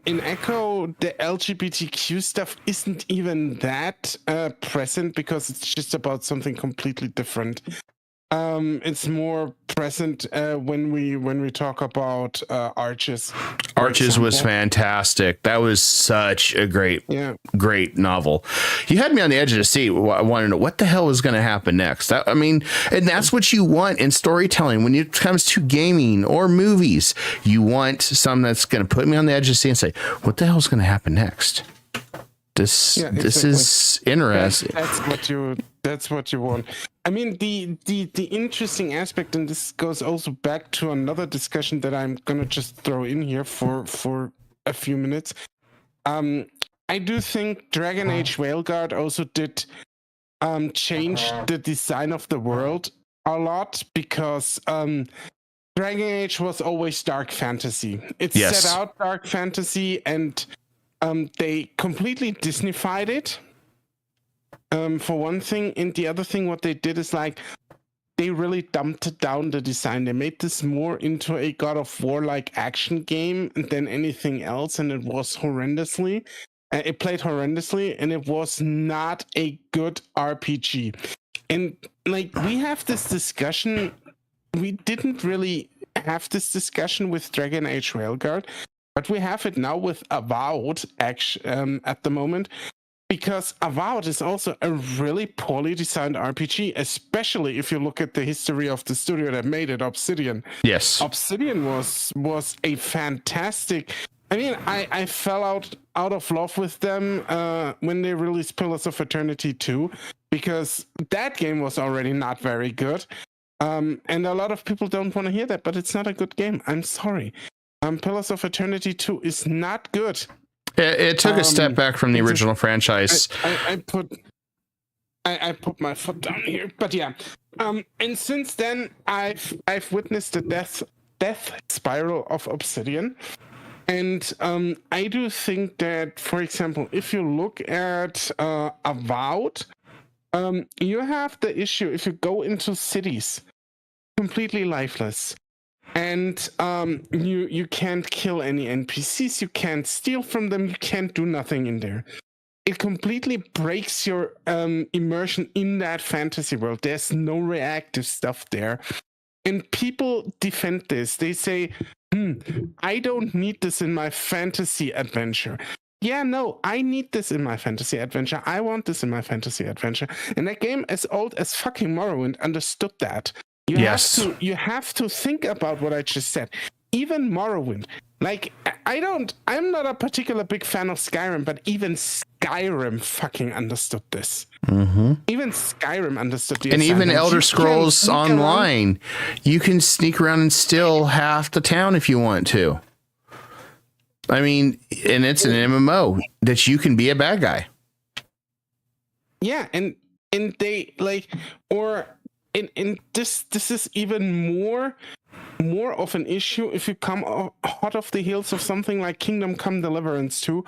S3: in Echo, the LGBTQ stuff isn't even that present because it's just about something completely different. It's more present when we talk about Arches.
S1: Arches was fantastic. That was such a great novel. You had me on the edge of the seat. I wanted to know what the hell was going to happen next. I mean, and that's what you want in storytelling when it comes to gaming or movies. You want something that's going to put me on the edge of the seat and say, what the hell is going to happen next? This is interesting.
S3: That's what you want. I mean, the interesting aspect, and this goes also back to another discussion that I'm gonna just throw in here for a few minutes. I do think Dragon Age Veilguard also did change the design of the world a lot, because Dragon Age was always dark fantasy. It set out dark fantasy, and they completely Disneyfied it. For one thing, and the other thing, what they did is like they really dumped down the design. They made this more into a God of War like action game than anything else, and it was horrendously. It played horrendously, and it was not a good RPG. And like we have this discussion, we didn't really have this discussion with Dragon Age Railguard, but we have it now with Avowed at the moment. Because Avowed is also a really poorly designed RPG, especially if you look at the history of the studio that made it, Obsidian.
S1: Yes.
S3: Obsidian was a fantastic... I mean, I fell out of love with them when they released Pillars of Eternity 2, because that game was already not very good. And a lot of people don't want to hear that, but it's not a good game. I'm sorry. Pillars of Eternity 2 is not good.
S1: It took a step back from the original franchise.
S3: I put my foot down here, but yeah. And since then, I've witnessed the death spiral of Obsidian, and I do think that, for example, if you look at Avowed, you have the issue if you go into cities, completely lifeless. And you can't kill any NPCs, you can't steal from them, you can't do nothing in there. It completely breaks your immersion in that fantasy world. There's no reactive stuff there. And people defend this. They say, I don't need this in my fantasy adventure. Yeah, no, I need this in my fantasy adventure. I want this in my fantasy adventure. And that game, as old as fucking Morrowind, understood that. You have to think about what I just said. Even Morrowind, like I'm not a particular big fan of Skyrim, but even Skyrim fucking understood this. Mm-hmm. Even Skyrim understood the assignment.
S1: Even Elder Scrolls Online, you can sneak around and steal half the town if you want to. I mean, and it's an MMO that you can be a bad guy.
S3: Yeah, and they like, or. And this is even more of an issue if you come hot off the heels of something like Kingdom Come Deliverance 2,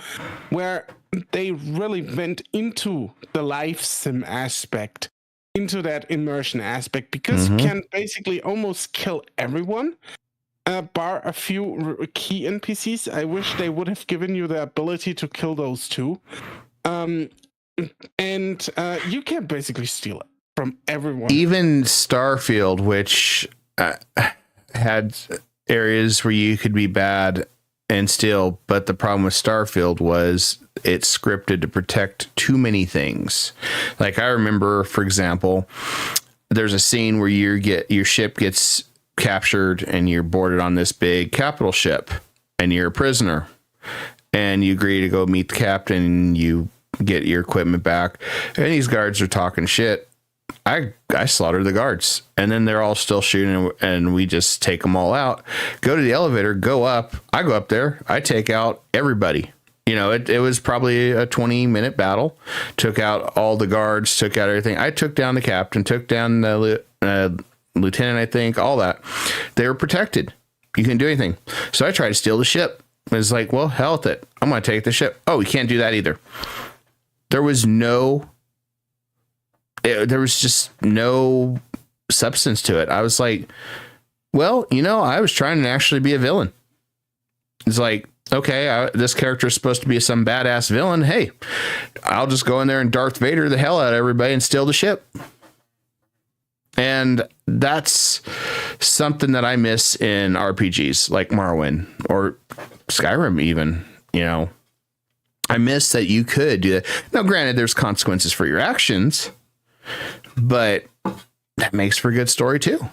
S3: where they really went into the life sim aspect, into that immersion aspect, because you can basically almost kill everyone, bar a few key NPCs. I wish they would have given you the ability to kill those too. And you can basically steal it from everyone. Even
S1: Starfield, which had areas where you could be bad and steal, but the problem with Starfield was it's scripted to protect too many things. Like I remember, for example, there's a scene where your ship gets captured and you're boarded on this big capital ship and you're a prisoner and you agree to go meet the captain and you get your equipment back, and these guards are talking shit. I slaughtered the guards, and then they're all still shooting, and we just take them all out, go to the elevator, go up. I go up there, I take out everybody. You know, it was probably a 20-minute battle, took out all the guards, took out everything. I took down the captain, took down the lieutenant, I think, all that. They were protected. You couldn't do anything. So I tried to steal the ship. It was like, well, hell with it. I'm going to take the ship. Oh, we can't do that either. There was just no substance to it. I was like, well, I was trying to actually be a villain. It's like, okay, this character is supposed to be some badass villain. Hey, I'll just go in there and Darth Vader the hell out of everybody and steal the ship. And that's something that I miss in RPGs like Morrowind or Skyrim even, you know. I miss that you could do that. Now, granted, there's consequences for your actions, but that makes for a good story too.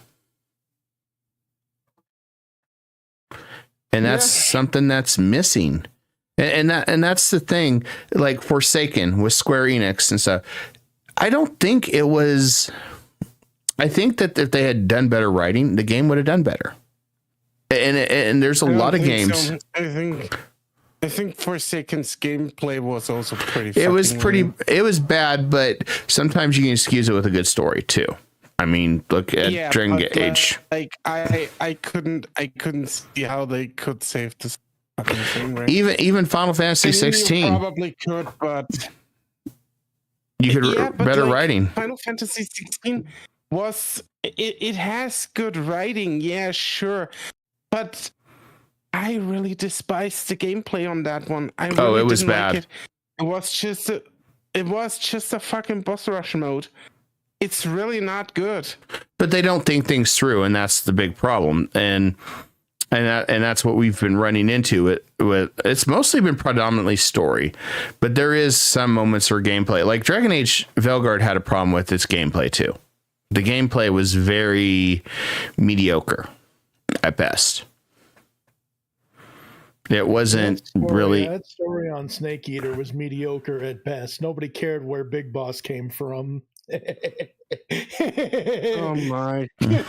S1: And that's something that's missing. And that's the thing, like Forsaken with Square Enix and stuff. I don't think it was. I think that if they had done better writing, the game would have done better. And there's a lot of games.
S3: So. I think Forsaken's gameplay was also pretty.
S1: It was bad, but sometimes you can excuse it with a good story too. I mean, look at Dragon Age.
S3: Like I couldn't see how they could save this fucking thing. Right?
S1: Even Final Fantasy 16.
S3: You probably could, but
S1: you could better writing.
S3: Final Fantasy 16 was it has good writing, yeah, sure, but I really despised the gameplay on that one. It was bad. Like it was just a fucking boss rush mode. It's really not good.
S1: But they don't think things through, and that's the big problem. And that's what we've been running into. It's mostly been predominantly story, but there is some moments for gameplay. Like Dragon Age Veilguard had a problem with its gameplay too. The gameplay was very mediocre at best. It wasn't really.
S2: That story on Snake Eater was mediocre at best. Nobody cared where Big Boss came from.
S3: Oh my! You're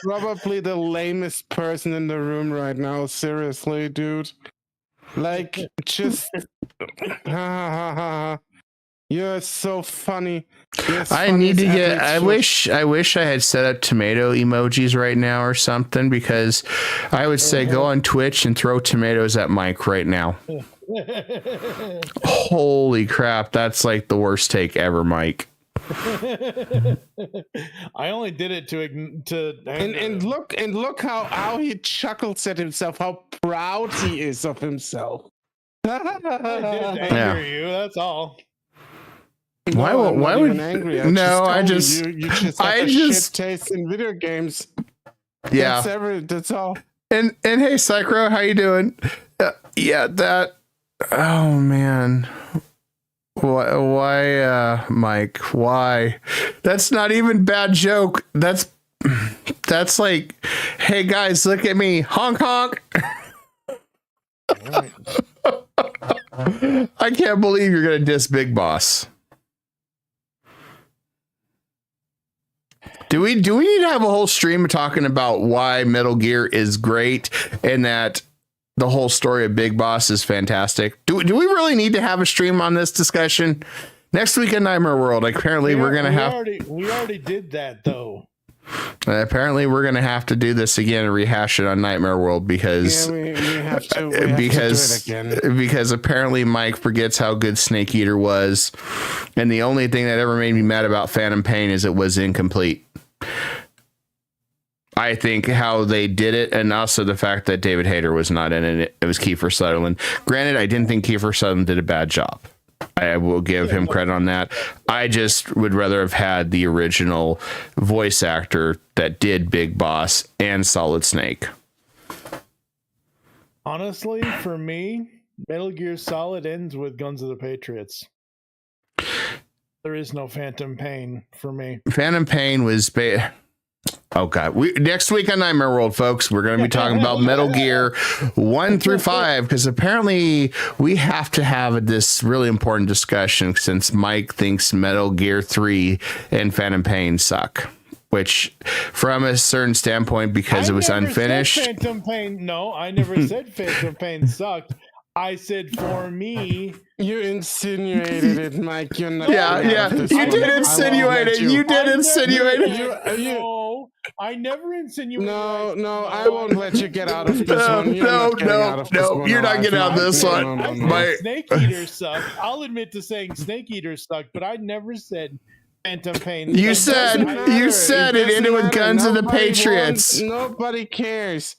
S3: probably the lamest person in the room right now. Seriously, dude. Like, just you're so funny.
S1: I need to get. I wish I had set up tomato emojis right now or something, because I would say go on Twitch and throw tomatoes at Mike right now. Holy crap, that's like the worst take ever, Mike.
S2: I only did it to
S3: and look how he chuckles at himself, how proud he is of himself.
S2: I didn't anger you, that's all.
S1: Why would
S3: angry?
S1: you just have
S3: shit taste in video games.
S1: Yeah,
S3: that's all.
S1: And hey, Psychro, how you doing? That. Oh man, why, Mike? Why? That's not even bad joke. That's like, hey guys, look at me, honk honk. I can't believe you're gonna diss Big Boss. Do we need to have a whole stream talking about why Metal Gear is great and that the whole story of Big Boss is fantastic? Do we really need to have a stream on this discussion? Next week in Nightmare World, apparently we
S2: already did that though.
S1: Apparently we're going to have to do this again and rehash it on Nightmare World because
S3: we have to do it again.
S1: Because apparently Mike forgets how good Snake Eater was, and the only thing that ever made me mad about Phantom Pain is it was incomplete. I think how they did it, and also the fact that David Hayter was not in it. It was Kiefer Sutherland. Granted, I didn't think Kiefer Sutherland did a bad job. I will give him credit on that. I just would rather have had the original voice actor that did Big Boss and Solid Snake.
S2: Honestly, for me, Metal Gear Solid ends with Guns of the Patriots. There is no Phantom Pain for me.
S1: Phantom Pain was... Oh god! Next week on Nightmare World, folks, we're going to be talking about Metal Gear 1 through 5, because apparently we have to have this really important discussion since Mike thinks Metal Gear 3 and Phantom Pain suck. Which, from a certain standpoint, because it was unfinished.
S2: Phantom Pain. No, I never said Phantom Pain sucked. I said for me.
S3: You insinuated it, Mike. You're not.
S1: Yeah. You did insinuate it. You did insinuate it.
S2: No, I never insinuated.
S3: No, I won't let you get out of this one.
S1: No, you're not getting out of this one.
S2: No. Snake Eater sucked. I'll admit to saying Snake Eater sucked, but I never said Phantom Pain.
S1: You said it ended with Guns of the Patriots.
S3: Nobody cares.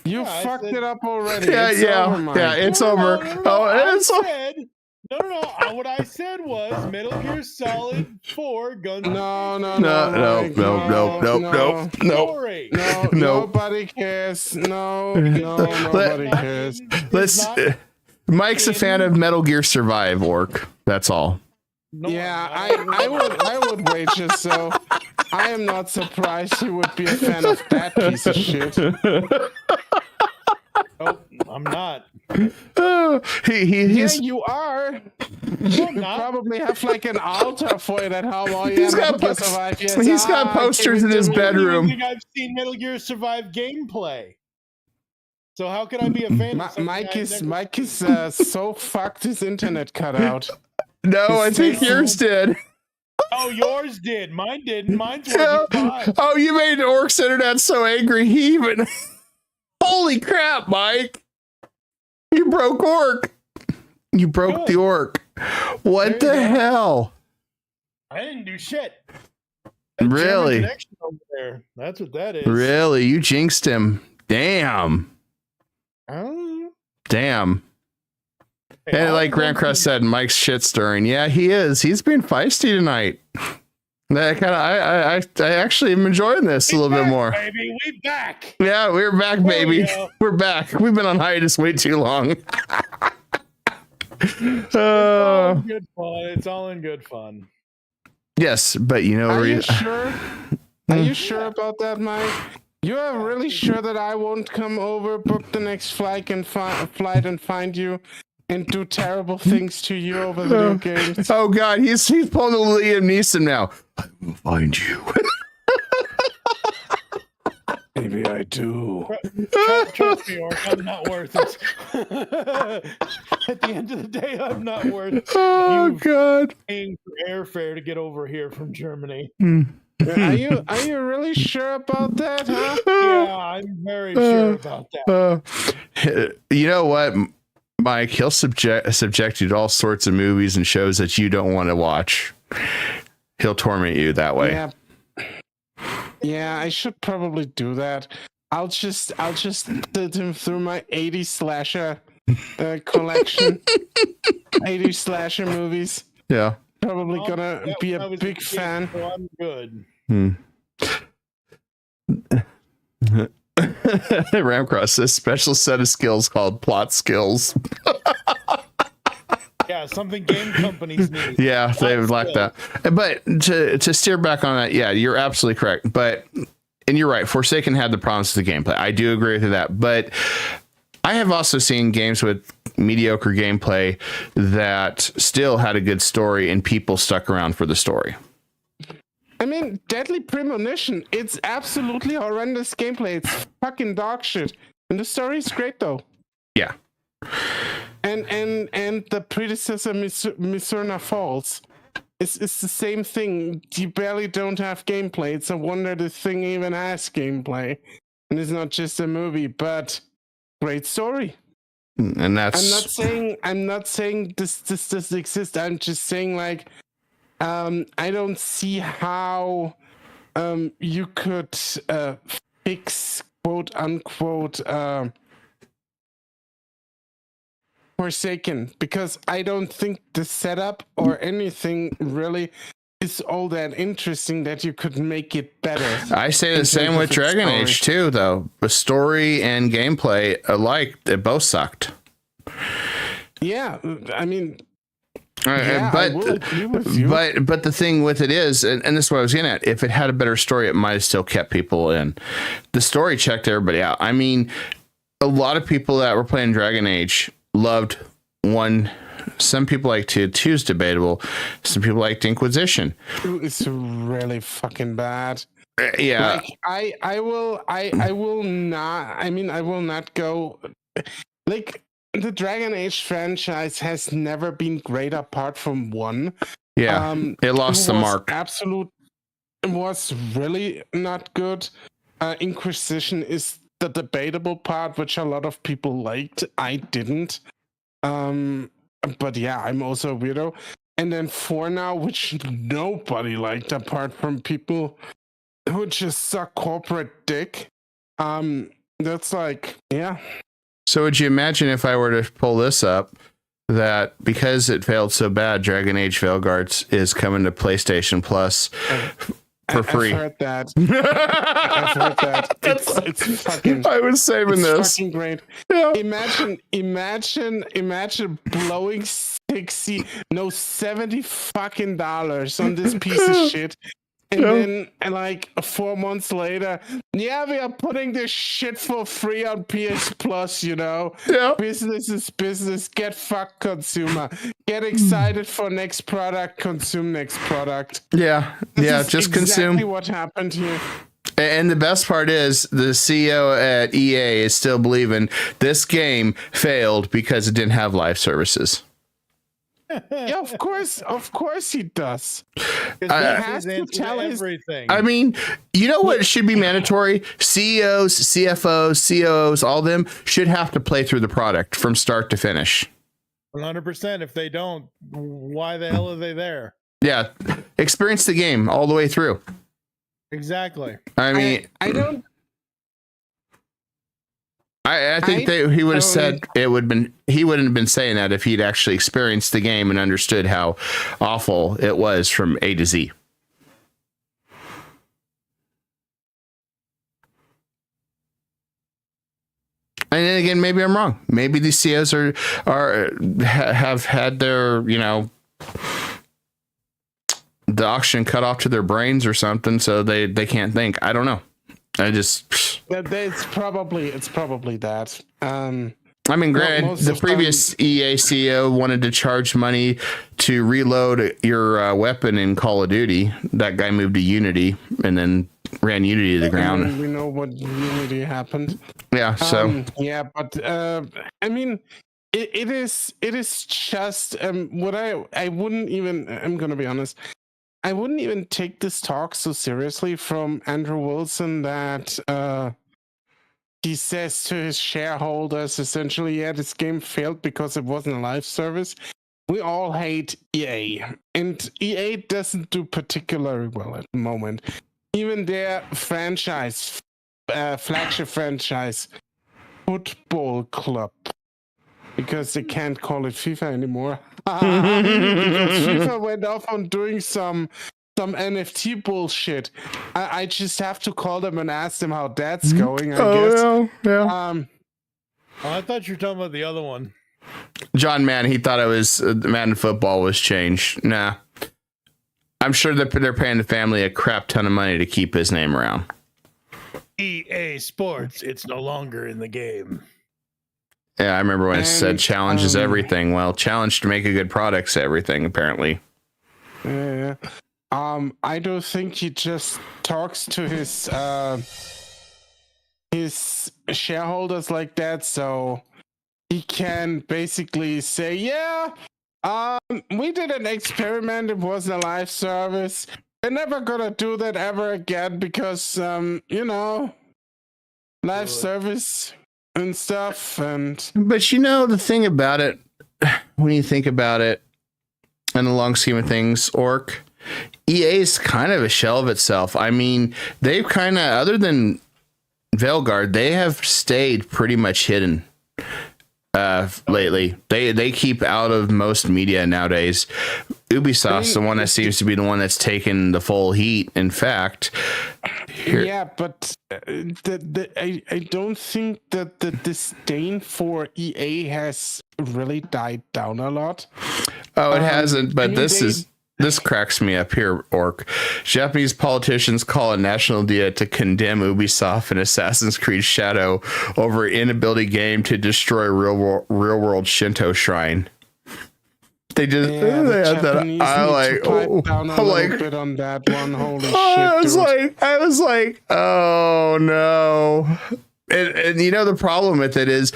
S3: You
S2: Yeah, I
S3: fucked
S2: said-
S3: it up already.
S1: Yeah,
S3: It's
S1: yeah,
S3: over, Mike.
S1: yeah. It's
S2: No,
S1: over.
S2: no, no, no,
S1: Oh,
S2: I
S1: it's over.
S2: said, no. What I said was Metal Gear Solid 4 Guns.
S3: No,
S1: No,
S3: Mike,
S1: no.
S2: Story.
S3: No,
S1: No.
S3: nobody cares. No, nobody cares.
S1: Let's. Mike's a fan of Metal Gear Survive, Orc. That's all.
S2: No,
S3: Yeah,
S2: I'm not.
S3: I would wager so. I am not surprised he would be a fan of that piece of shit.
S2: Nope, I'm not.
S1: He's
S3: You are.
S2: No, I'm
S3: You
S2: not.
S3: probably have like an altar for it at home. Oh, yeah,
S1: He's got
S3: Metal Gear
S1: po-
S3: Survive, yes.
S1: he's got posters in his
S2: I don't even
S1: bedroom.
S2: think I've seen Metal Gear Survive gameplay. So how could I be a fan of something
S3: Mike
S2: I've
S3: is
S2: never seen?
S3: so fucked his internet cut out.
S1: No, I think
S3: His
S1: yours did.
S2: Oh, yours did. Mine didn't. Mine's working fine.
S1: Oh, you made Orc's internet so angry he even. Holy crap, Mike! You broke Orc. You broke
S2: Good.
S1: the Orc. What
S2: There
S1: the
S2: you go.
S1: hell?
S2: I didn't do shit. That German
S1: Really?
S2: connection over there. That's what that is.
S1: Really? You jinxed him. Damn.
S2: Oh.
S1: Damn.
S2: Hey,
S1: And
S2: all
S1: like
S2: the
S1: Grant Crest said, Mike's shit stirring. Yeah, he is. He's being feisty tonight. That kind of, I actually am enjoying this a little bit more.
S2: Baby, we back.
S1: Yeah, we're back,
S2: There
S1: baby.
S2: we go.
S1: We're back. We've been on hiatus way too long.
S2: Good fun. It's all in good fun.
S1: Yes, but you know,
S3: Are you sure? Are
S1: Mm.
S3: you sure about that, Mike? You are really sure that I won't come over, book the next flight and find you and do terrible things to you over video games?
S1: Oh God, he's pulling the Liam Neeson now. I will find you.
S3: Maybe I do.
S2: Trust me, Orc, I'm not worth it. At the end of the day, I'm not worth
S1: Oh
S2: you
S1: God.
S2: paying for airfare to get over here from Germany.
S3: Are you really sure about that, huh?
S2: Yeah, I'm very sure about that.
S1: You know what, Mike? He'll subject you to all sorts of movies and shows that you don't want to watch. He'll torment you that way.
S3: Yeah, I should probably do that. I'll just sit him through my 80s slasher collection. 80s slasher movies.
S1: Yeah.
S3: Probably
S2: Well,
S3: gonna
S2: that-
S3: be
S2: that
S3: a
S2: was
S3: big
S2: kid,
S3: fan.
S2: So I'm good.
S1: Ramcross says special set of skills called plot skills.
S2: Yeah, something game companies need.
S1: Yeah, they would like
S2: skills.
S1: that. But to steer back on that, yeah, you're absolutely correct. But and you're right, Forsaken had the problems with the gameplay. I do agree with that. But I have also seen games with mediocre gameplay that still had a good story and people stuck around for the story.
S3: I mean, Deadly Premonition, it's absolutely horrendous gameplay. It's fucking dog shit. And the story is great though.
S1: Yeah.
S3: And the predecessor Misurna Falls is the same thing. You barely don't have gameplay. It's a wonder this thing even has gameplay. And it's not just a movie, but great story.
S1: And that's
S3: I'm not saying this doesn't exist. I'm just saying like I don't see how you could fix quote unquote Forsaken, because I don't think the setup or anything really is all that interesting that you could make it better.
S1: I say the
S3: in
S1: same
S3: terms
S1: with
S3: of its
S1: Dragon
S3: story.
S1: Age too, though. The story and gameplay alike, they both sucked.
S3: Yeah, I mean,
S1: Yeah,
S3: I will agree with you.
S1: but the thing with it is, and this is what I was getting at, if it had a better story, it might have still kept people in. The story checked everybody out. I mean, a lot of people that were playing Dragon Age loved one. Some people like two. Two's debatable. Some people liked Inquisition.
S3: It's really fucking bad.
S1: Yeah.
S3: Like, I will not go. Like, the Dragon Age franchise has never been great apart from one.
S1: Yeah. It lost the
S3: was
S1: mark.
S3: It was really not good. Inquisition is the debatable part, which a lot of people liked. I didn't. But yeah, I'm also a weirdo. And then 4 now, which nobody liked apart from people who just suck corporate dick. That's like, yeah.
S1: So would you imagine if I were to pull this up, that because it failed so bad, Dragon Age Veilguard is coming to PlayStation Plus for free?
S3: I've heard that. I've heard that. It's fucking.
S1: I was saving this.
S3: Fucking great.
S1: Yeah.
S3: Imagine blowing $70 fucking dollars on this piece of shit. And then, like 4 months later, we are putting this shit for free on PS Plus, Yeah. Business is business. Get fucked, consumer. Get excited for next product, consume next product.
S1: Yeah.
S3: This
S1: just
S3: is
S1: consume.
S3: exactly what happened here.
S1: And the best part is the CEO at EA is still believing this game failed because it didn't have live services.
S3: Yeah, of course he does.
S2: He
S3: has to tell
S2: everything.
S1: I mean, you know what should be mandatory? CEOs, CFOs, COOs, all of them should have to play through the product from start to finish.
S2: 100%. If they don't, why the hell are they there?
S1: Yeah, experience the game all the way through.
S2: Exactly.
S1: I mean,
S3: I don't.
S1: I think that he would have said it would have been. He wouldn't have been saying that if he'd actually experienced the game and understood how awful it was from A to Z. And then again, maybe I'm wrong. Maybe these CEOs have had their, the oxygen cut off to their brains or something, so they can't think. I don't know.
S3: It's probably that.
S1: I mean, granted, the previous EA CEO wanted to charge money to reload your weapon in Call of Duty. That guy moved to Unity and then ran Unity to the ground.
S3: We know what Unity happened.
S1: Yeah. So
S3: but I mean, it is just what I wouldn't even. I'm gonna be honest. I wouldn't even take this talk so seriously from Andrew Wilson that he says to his shareholders essentially, this game failed because it wasn't a live service. We all hate EA, and EA doesn't do particularly well at the moment. Even their franchise, flagship franchise, Football Club, because they can't call it FIFA anymore. Because FIFA went off on doing some NFT bullshit. I just have to call them and ask them how that's going, I guess.
S1: Yeah.
S2: I thought you were talking about the other one.
S1: John Madden, he thought it was Madden football was changed. Nah. I'm sure that they're paying the family a crap ton of money to keep his name around.
S2: EA Sports, it's no longer in the game.
S1: Yeah, I remember when it said challenge is everything. Well, challenge to make a good product's everything, apparently.
S3: Yeah. I don't think he just talks to his shareholders like that, so he can basically say, we did an experiment, it wasn't a live service. We're never gonna do that ever again because live service and stuff.
S1: But the thing about it, when you think about it in the long scheme of things, EA is kind of a shell of itself. I mean, they've kind of, other than Veilguard, they have stayed pretty much hidden lately. They keep out of most media nowadays. Ubisoft's the one that seems to be the one that's taken the full heat. In fact,
S3: but I don't think that the disdain for EA has really died down a lot.
S1: Oh, it hasn't. But this cracks me up here, Orc. Japanese politicians call a national idea to condemn Ubisoft and Assassin's Creed Shadow over inability game to destroy real world Shinto shrine. They just I like
S3: bit on that one. Holy shit!
S1: I was like, oh no. And the problem with it is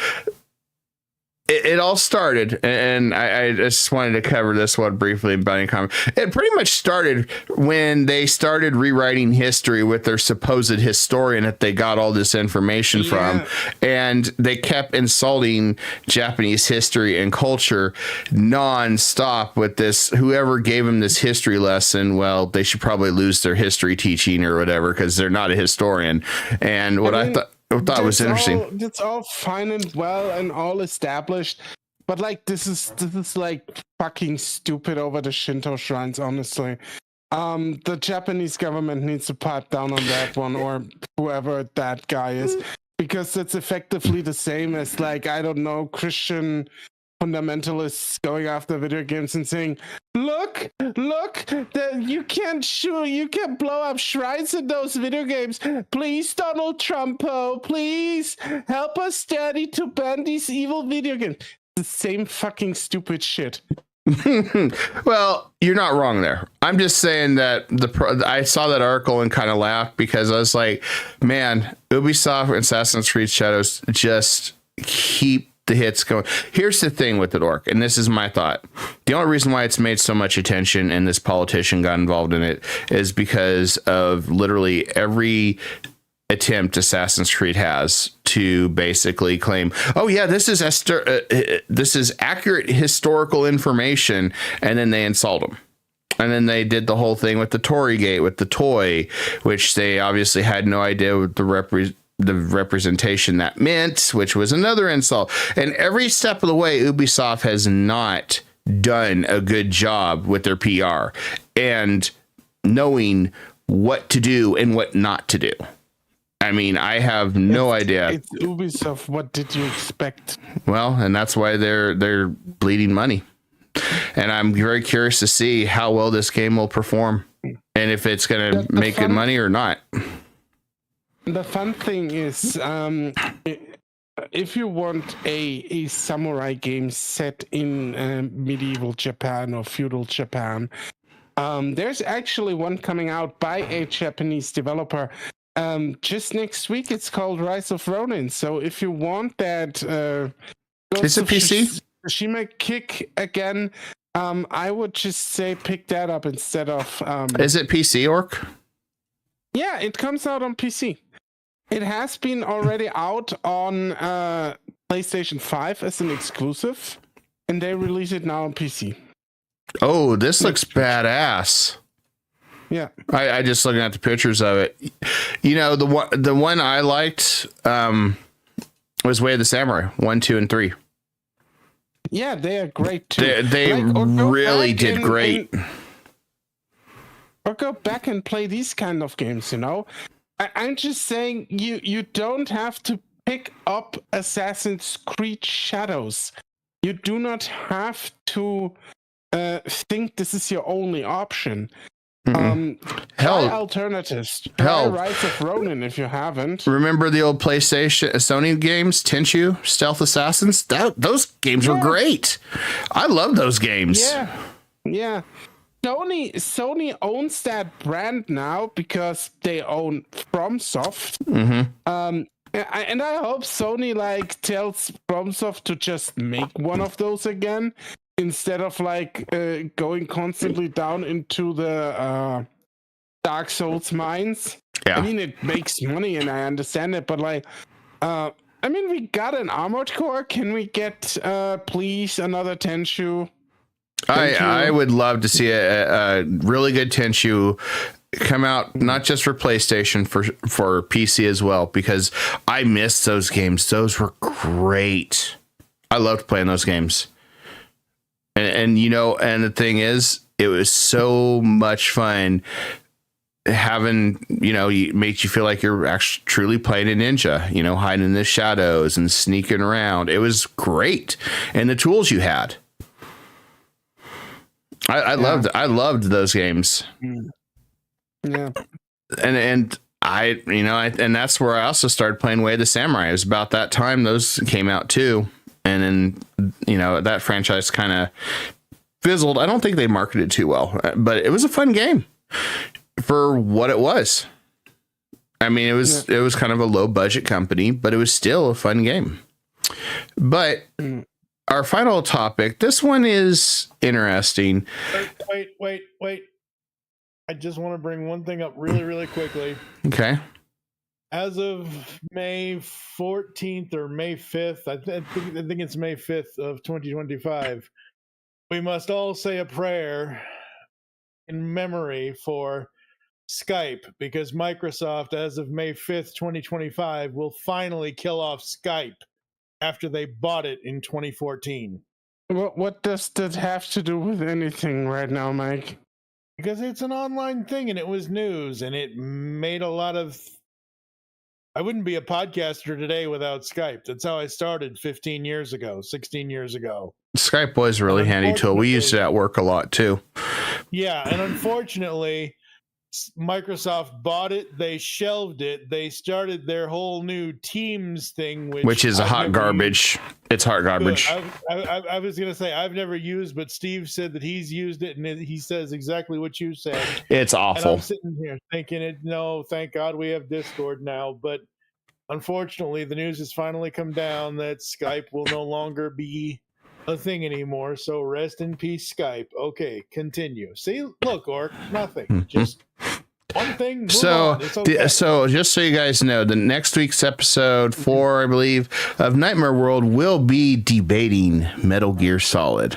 S1: it all started, and I just wanted to cover this one briefly about any comment. It pretty much started when they started rewriting history with their supposed historian that they got all this information from, and they kept insulting Japanese history and culture nonstop with this. Whoever gave them this history lesson, well, they should probably lose their history teaching or whatever, because they're not a historian. And what I thought. thought was interesting.
S3: It's all fine and well and all established, but like this is like fucking stupid over the Shinto shrines, honestly. The Japanese government needs to pipe down on that one, or whoever that guy is, because it's effectively the same as, like, I don't know, Christian fundamentalists going after video games and saying, look, you can't blow up shrines in those video games. Please, Donald Trumpo, please help us daddy to ban these evil video games. The same fucking stupid shit.
S1: Well, you're not wrong there. I'm just saying that I saw that article and kind of laughed because I was like, man, Ubisoft and Assassin's Creed Shadows just keep the hits going. Here's the thing with it, Orc, and this is my thought. The only reason why it's made so much attention and this politician got involved in it is because of literally every attempt Assassin's Creed has to basically claim, oh yeah, this is accurate historical information, and then they insult them. And then they did the whole thing with the Tory Gate with the toy, which they obviously had no idea what the representation that meant, which was another insult. And every step of the way, Ubisoft has not done a good job with their PR and knowing what to do and what not to do. I mean, I have no idea.
S3: It's Ubisoft. What did you expect?
S1: Well, and that's why they're bleeding money. And I'm very curious to see how well this game will perform and if it's going to make good money or not.
S3: The fun thing is, if you want a samurai game set in medieval Japan or feudal Japan, there's actually one coming out by a Japanese developer. Just next week. It's called Rise of Ronin. So if you want that,
S1: is it PC?
S3: Tsushima kick again, I would just say pick that up instead of.
S1: Is it PC, Orc?
S3: Yeah, it comes out on PC. It has been already out on PlayStation 5 as an exclusive, and they release it now on PC.
S1: Oh, this looks badass.
S3: Yeah,
S1: I just looking at the pictures of it. You know, the one I liked was Way of the Samurai 1, 2, and 3.
S3: Yeah, they are great too.
S1: They really did great.
S3: Or go back and play these kind of games. You know, I'm just saying you don't have to pick up Assassin's Creed Shadows. You do not have to think this is your only option.
S1: Hell,
S3: alternatives. Try Rise of Ronin if you haven't.
S1: Remember the old PlayStation Sony games, Tenchu, Stealth Assassins? Those games were great. I love those games.
S3: Yeah. Sony owns that brand now because they own FromSoft. And I hope Sony tells FromSoft to just make one of those again, instead of going constantly down into the Dark Souls mines. Yeah. I mean, it makes money and I understand it, but I mean, we got an Armored Core. Can we get please another Tenchu?
S1: I would love to see a really good Tenchu come out, not just for PlayStation, for PC as well, because I missed those games. Those were great. I loved playing those games. And you know, and the thing is, it was so much fun having, you know, it makes you feel like you're actually truly playing a ninja, you know, hiding in the shadows and sneaking around. It was great. And the tools you had. I loved those games.
S3: Yeah.
S1: And I, you know, and that's where I also started playing Way of the Samurai. It was about that time those came out too. And then, you know, that franchise kind of fizzled. I don't think they marketed it too well, but it was a fun game for what it was. I mean, it was kind of a low budget company, but it was still a fun game. But our final topic, this one is interesting.
S2: Wait. I just want to bring one thing up really, really quickly.
S1: Okay.
S2: As of May 14th or May 5th, I think it's May 5th of 2025, we must all say a prayer in memory for Skype, because Microsoft, as of May 5th, 2025, will finally kill off Skype after they bought it in 2014.
S3: What does that have to do with anything right now, Mike?
S2: Because it's an online thing and it was news and it made a lot of... I wouldn't be a podcaster today without Skype. That's how I started 15 years ago, 16 years ago.
S1: Skype was a really handy tool. We used it at work a lot too.
S2: Yeah, and unfortunately, Microsoft bought it. They shelved it. They started their whole new Teams thing,
S1: which is a hot garbage. It's hot garbage.
S2: I was going to say I've never used, but Steve said that he's used it, and he says exactly what you said.
S1: It's awful.
S2: And I'm sitting here thinking, no, thank God we have Discord now. But unfortunately, the news has finally come down that Skype will no longer be a thing anymore. So rest in peace, Skype. Okay, continue. See, look, Orc, nothing. Just one thing.
S1: So,
S2: okay.
S1: So just so you guys know, the next week's episode 4, I believe, of Nightmare World will be debating Metal Gear Solid.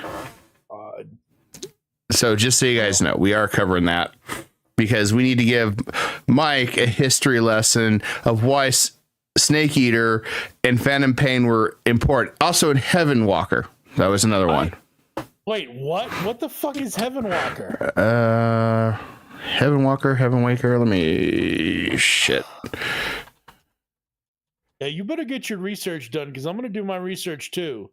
S1: So just so you guys know, we are covering that because we need to give Mike a history lesson of why Snake Eater and Phantom Pain were important. Also in Heaven Walker. That was another one.
S2: Wait, what? What the fuck is Heaven Walker?
S1: Heaven Walker, Heaven Waker. Let me... Shit.
S2: Yeah, you better get your research done because I'm going to do my research too.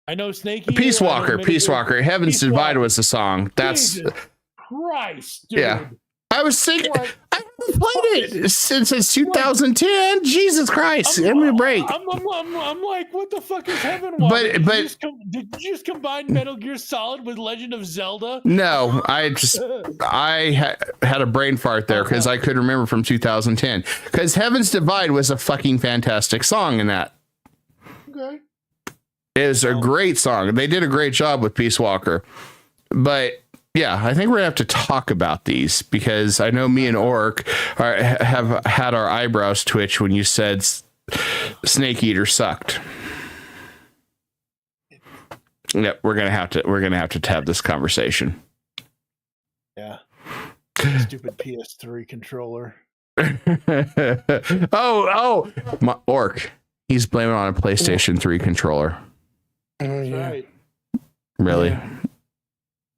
S2: I know Snake Eater.
S1: Peace Walker, Peace Walker. Heaven's Divide was the song. That's...
S2: Jesus Christ, dude.
S1: Yeah. I was thinking... I haven't played it since 2010. Jesus Christ. Give me a break.
S2: I'm like, what the fuck is Heaven Walker?
S1: But
S2: did you just combine Metal Gear Solid with Legend of Zelda?
S1: No, I had a brain fart there because I could remember from 2010. Because Heaven's Divide was a fucking fantastic song in that.
S2: Okay.
S1: It was a great song. They did a great job with Peace Walker. But yeah, I think we're gonna have to talk about these because I know me and Orc have had our eyebrows twitch when you said Snake Eater sucked. Yep, we're gonna have to have this conversation.
S2: Yeah. Stupid PS3 controller.
S1: oh, my Orc. He's blaming it on a PlayStation 3 controller.
S2: That's right.
S1: Really?
S2: Yeah.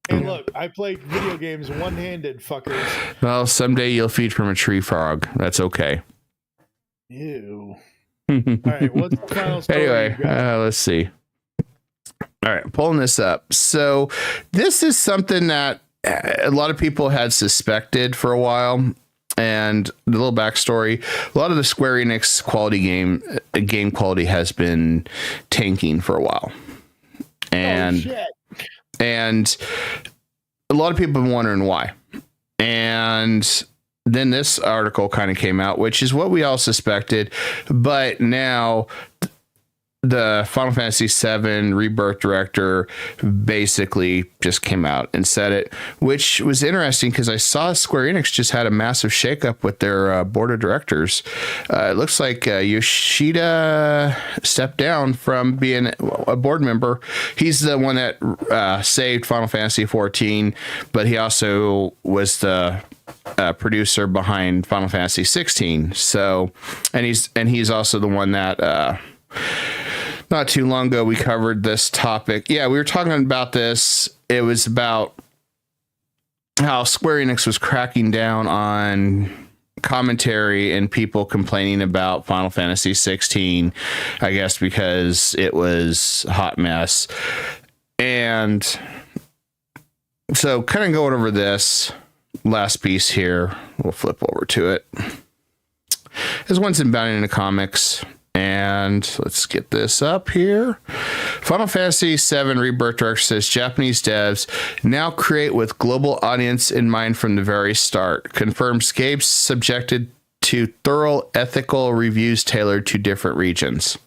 S2: Hey, look, I play video games one-handed, fuckers.
S1: Well, someday you'll feed from a tree frog. That's okay.
S2: Ew. All right, what's the final story?
S1: Anyway, let's see. All right, pulling this up. So this is something that a lot of people had suspected for a while. And the little backstory, a lot of the Square Enix game quality has been tanking for a while. And and a lot of people have been wondering why. And then this article kind of came out, which is what we all suspected. But now the Final Fantasy VII Rebirth director basically just came out and said it, which was interesting because I saw Square Enix just had a massive shakeup with their board of directors. It looks like Yoshida stepped down from being a board member. He's the one that saved Final Fantasy XIV, but he also was the producer behind Final Fantasy 16. So, and he's also the one that not too long ago we covered this topic. Yeah, we were talking about this. It was about how Square Enix was cracking down on commentary and people complaining about Final Fantasy 16, I guess because it was a hot mess. And so kind of going over this last piece here, we'll flip over to it. This one's in Bounding into Comics. And let's get this up here. Final Fantasy VII Rebirth Director says Japanese devs now create with global audience in mind from the very start. Confirms games subjected to thorough ethical reviews tailored to different regions.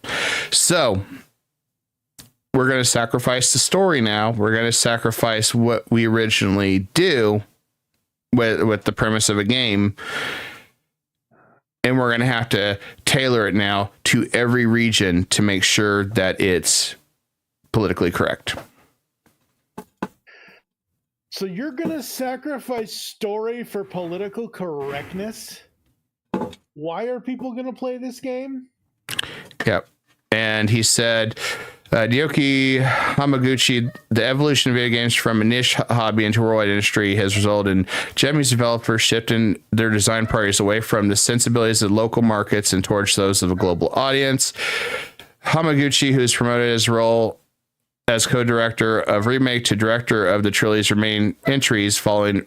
S1: So we're going to sacrifice the story now. We're going to sacrifice what we originally do with the premise of a game. And we're going to have to tailor it now to every region to make sure that it's politically correct.
S2: So you're gonna sacrifice story for political correctness? Why are people gonna play this game?
S1: Yep. And he said, Ryoki Hamaguchi, the evolution of video games from a niche hobby into a worldwide industry has resulted in Japanese developers shifting their design priorities away from the sensibilities of local markets and towards those of a global audience. Hamaguchi, who is promoted his role as co-director of remake to director of the trilogy's remaining entries following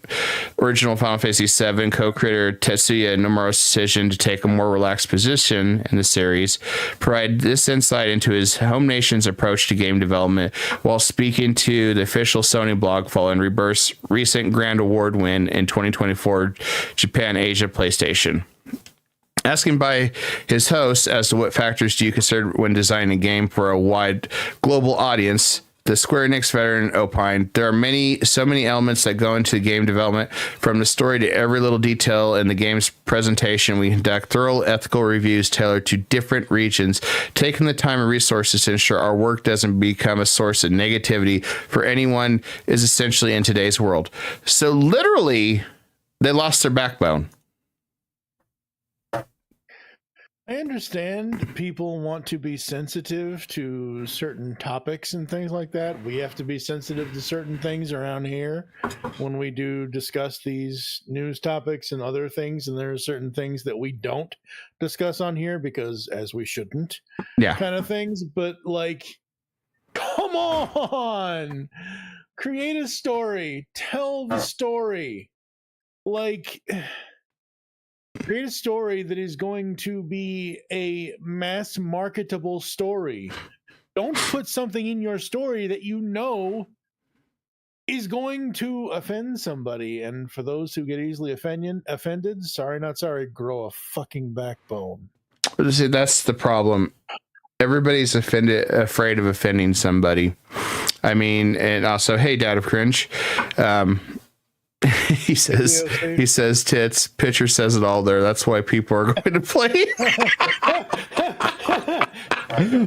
S1: original Final Fantasy VII, co-creator Tetsuya Nomura's decision to take a more relaxed position in the series, provided this insight into his home nation's approach to game development while speaking to the official Sony blog following Rebirth's recent Grand Award win in 2024 Japan Asia PlayStation. Asking by his host as to what factors do you consider when designing a game for a wide global audience, the Square Enix veteran opined, there are so many elements that go into game development, from the story to every little detail in the game's presentation. We conduct thorough ethical reviews tailored to different regions, taking the time and resources to ensure our work doesn't become a source of negativity for anyone is essentially in today's world. So literally, they lost their backbone.
S2: I understand people want to be sensitive to certain topics and things like that. We have to be sensitive to certain things around here when we do discuss these news topics and other things. And there are certain things that we don't discuss on here because, as we shouldn't, kind of things. But like, come on, create a story, tell the story. Like, create a story that is going to be a mass marketable story. Don't put something in your story that you know is going to offend somebody. And for those who get easily offended, sorry, not sorry, grow a fucking backbone.
S1: See, that's the problem. Everybody's afraid of offending somebody. I mean, and also, hey, Dad of Cringe. He says tits. Picture says it all there. That's why people are going to play.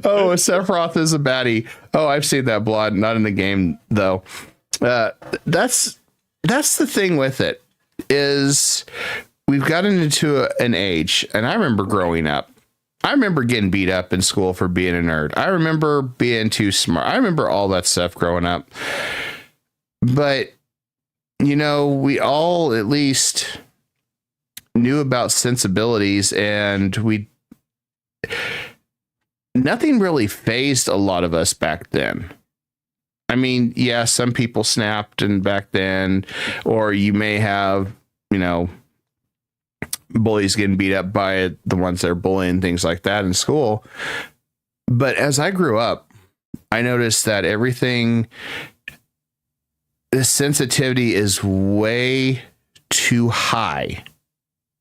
S1: Oh, Sephiroth is a baddie. Oh, I've seen that blood. Not in the game though. That's the thing with it, is we've gotten into an age, and I remember growing up. I remember getting beat up in school for being a nerd. I remember being too smart. I remember all that stuff growing up. But you know, we all at least knew about sensibilities, and nothing really fazed a lot of us back then. I mean, yeah, some people snapped and back then, or you may have, you know, bullies getting beat up by the ones that are bullying, things like that in school. But as I grew up, I noticed that the sensitivity is way too high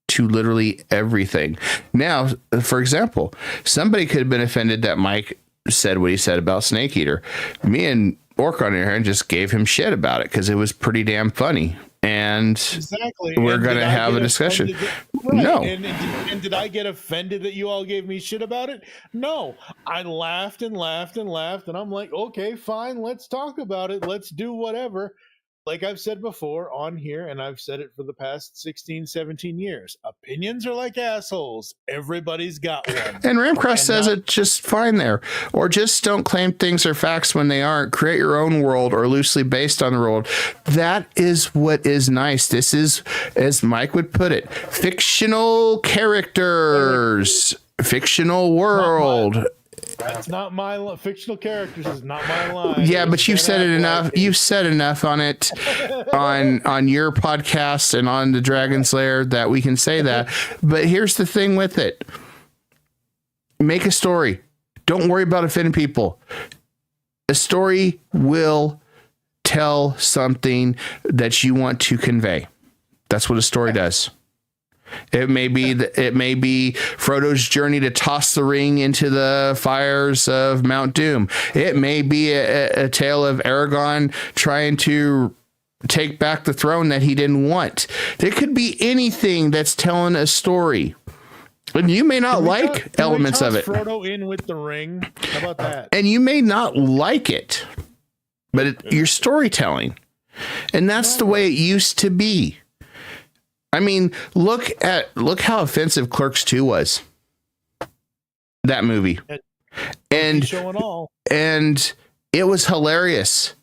S1: to literally everything. Now, for example, somebody could have been offended that Mike said what he said about Snake Eater. Me and Orc on here and just gave him shit about it because it was pretty damn funny. And exactly. We're going to have a discussion.
S2: Right. No. And did I get offended that you all gave me shit about it? No. I laughed and laughed and laughed. And I'm like, okay, fine. Let's talk about it. Let's do whatever. Like I've said before on here, and I've said it for the past 16, 17 years, opinions are like assholes. Everybody's got one.
S1: And Ramcross says it just fine there. Or just don't claim things are facts when they aren't. Create your own world or loosely based on the world. That is what is nice. This is, as Mike would put it, fictional characters, fictional world.
S2: That's not my fictional characters is not my line.
S1: Yeah, but you've said it enough. You've said enough on it on your podcast and on the Dragon's Lair that we can say that. But here's the thing with it. Make a story. Don't worry about offending people. A story will tell something that you want to convey. That's what a story does. It may be Frodo's journey to toss the ring into the fires of Mount Doom. It may be a tale of Aragorn trying to take back the throne that he didn't want. There could be anything that's telling a story. And you may not like elements of it.
S2: Frodo in with the ring. How about that?
S1: And you may not like it, but you're storytelling. And that's the way it used to be. I mean, look how offensive Clerks 2 was. That movie. And
S2: show and all.
S1: And it was hilarious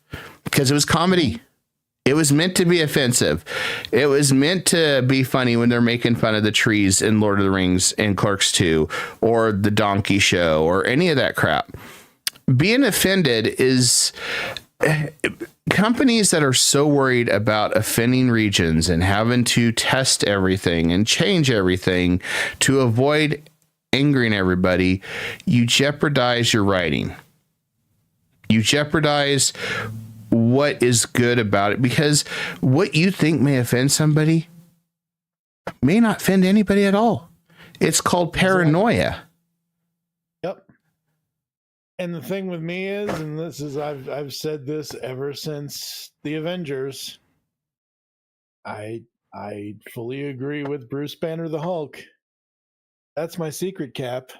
S1: because it was comedy. It was meant to be offensive. It was meant to be funny when they're making fun of the trees in Lord of the Rings and Clerks 2 or the Donkey Show or any of that crap. Being offended is companies that are so worried about offending regions and having to test everything and change everything to avoid angering everybody. You jeopardize your writing. You jeopardize what is good about it, because what you think may offend somebody may not offend anybody at all. It's called paranoia.
S2: Yep. And the thing with me is, and this is, I've said this ever since the Avengers, I fully agree with Bruce Banner the Hulk. That's my secret, Cap.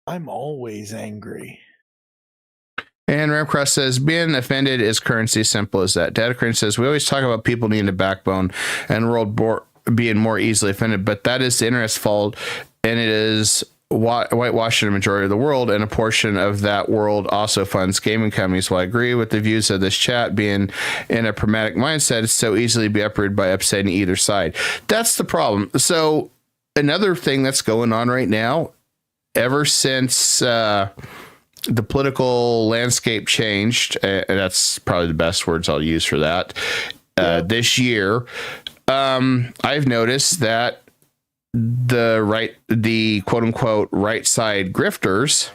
S2: I'm always angry.
S1: And Ramcross says, being offended is currency, simple as that. Datacrane says, we always talk about people needing a backbone and the world being more easily offended, but that is the internet's fault, and it is whitewashing the majority of the world, and a portion of that world also funds gaming companies. While I agree with the views of this chat being in a pragmatic mindset, it's so easily be uprooted by upsetting either side. That's the problem. So another thing that's going on right now, ever since the political landscape changed, that's probably the best words I'll use for that, this year, I've noticed that the quote unquote right side grifters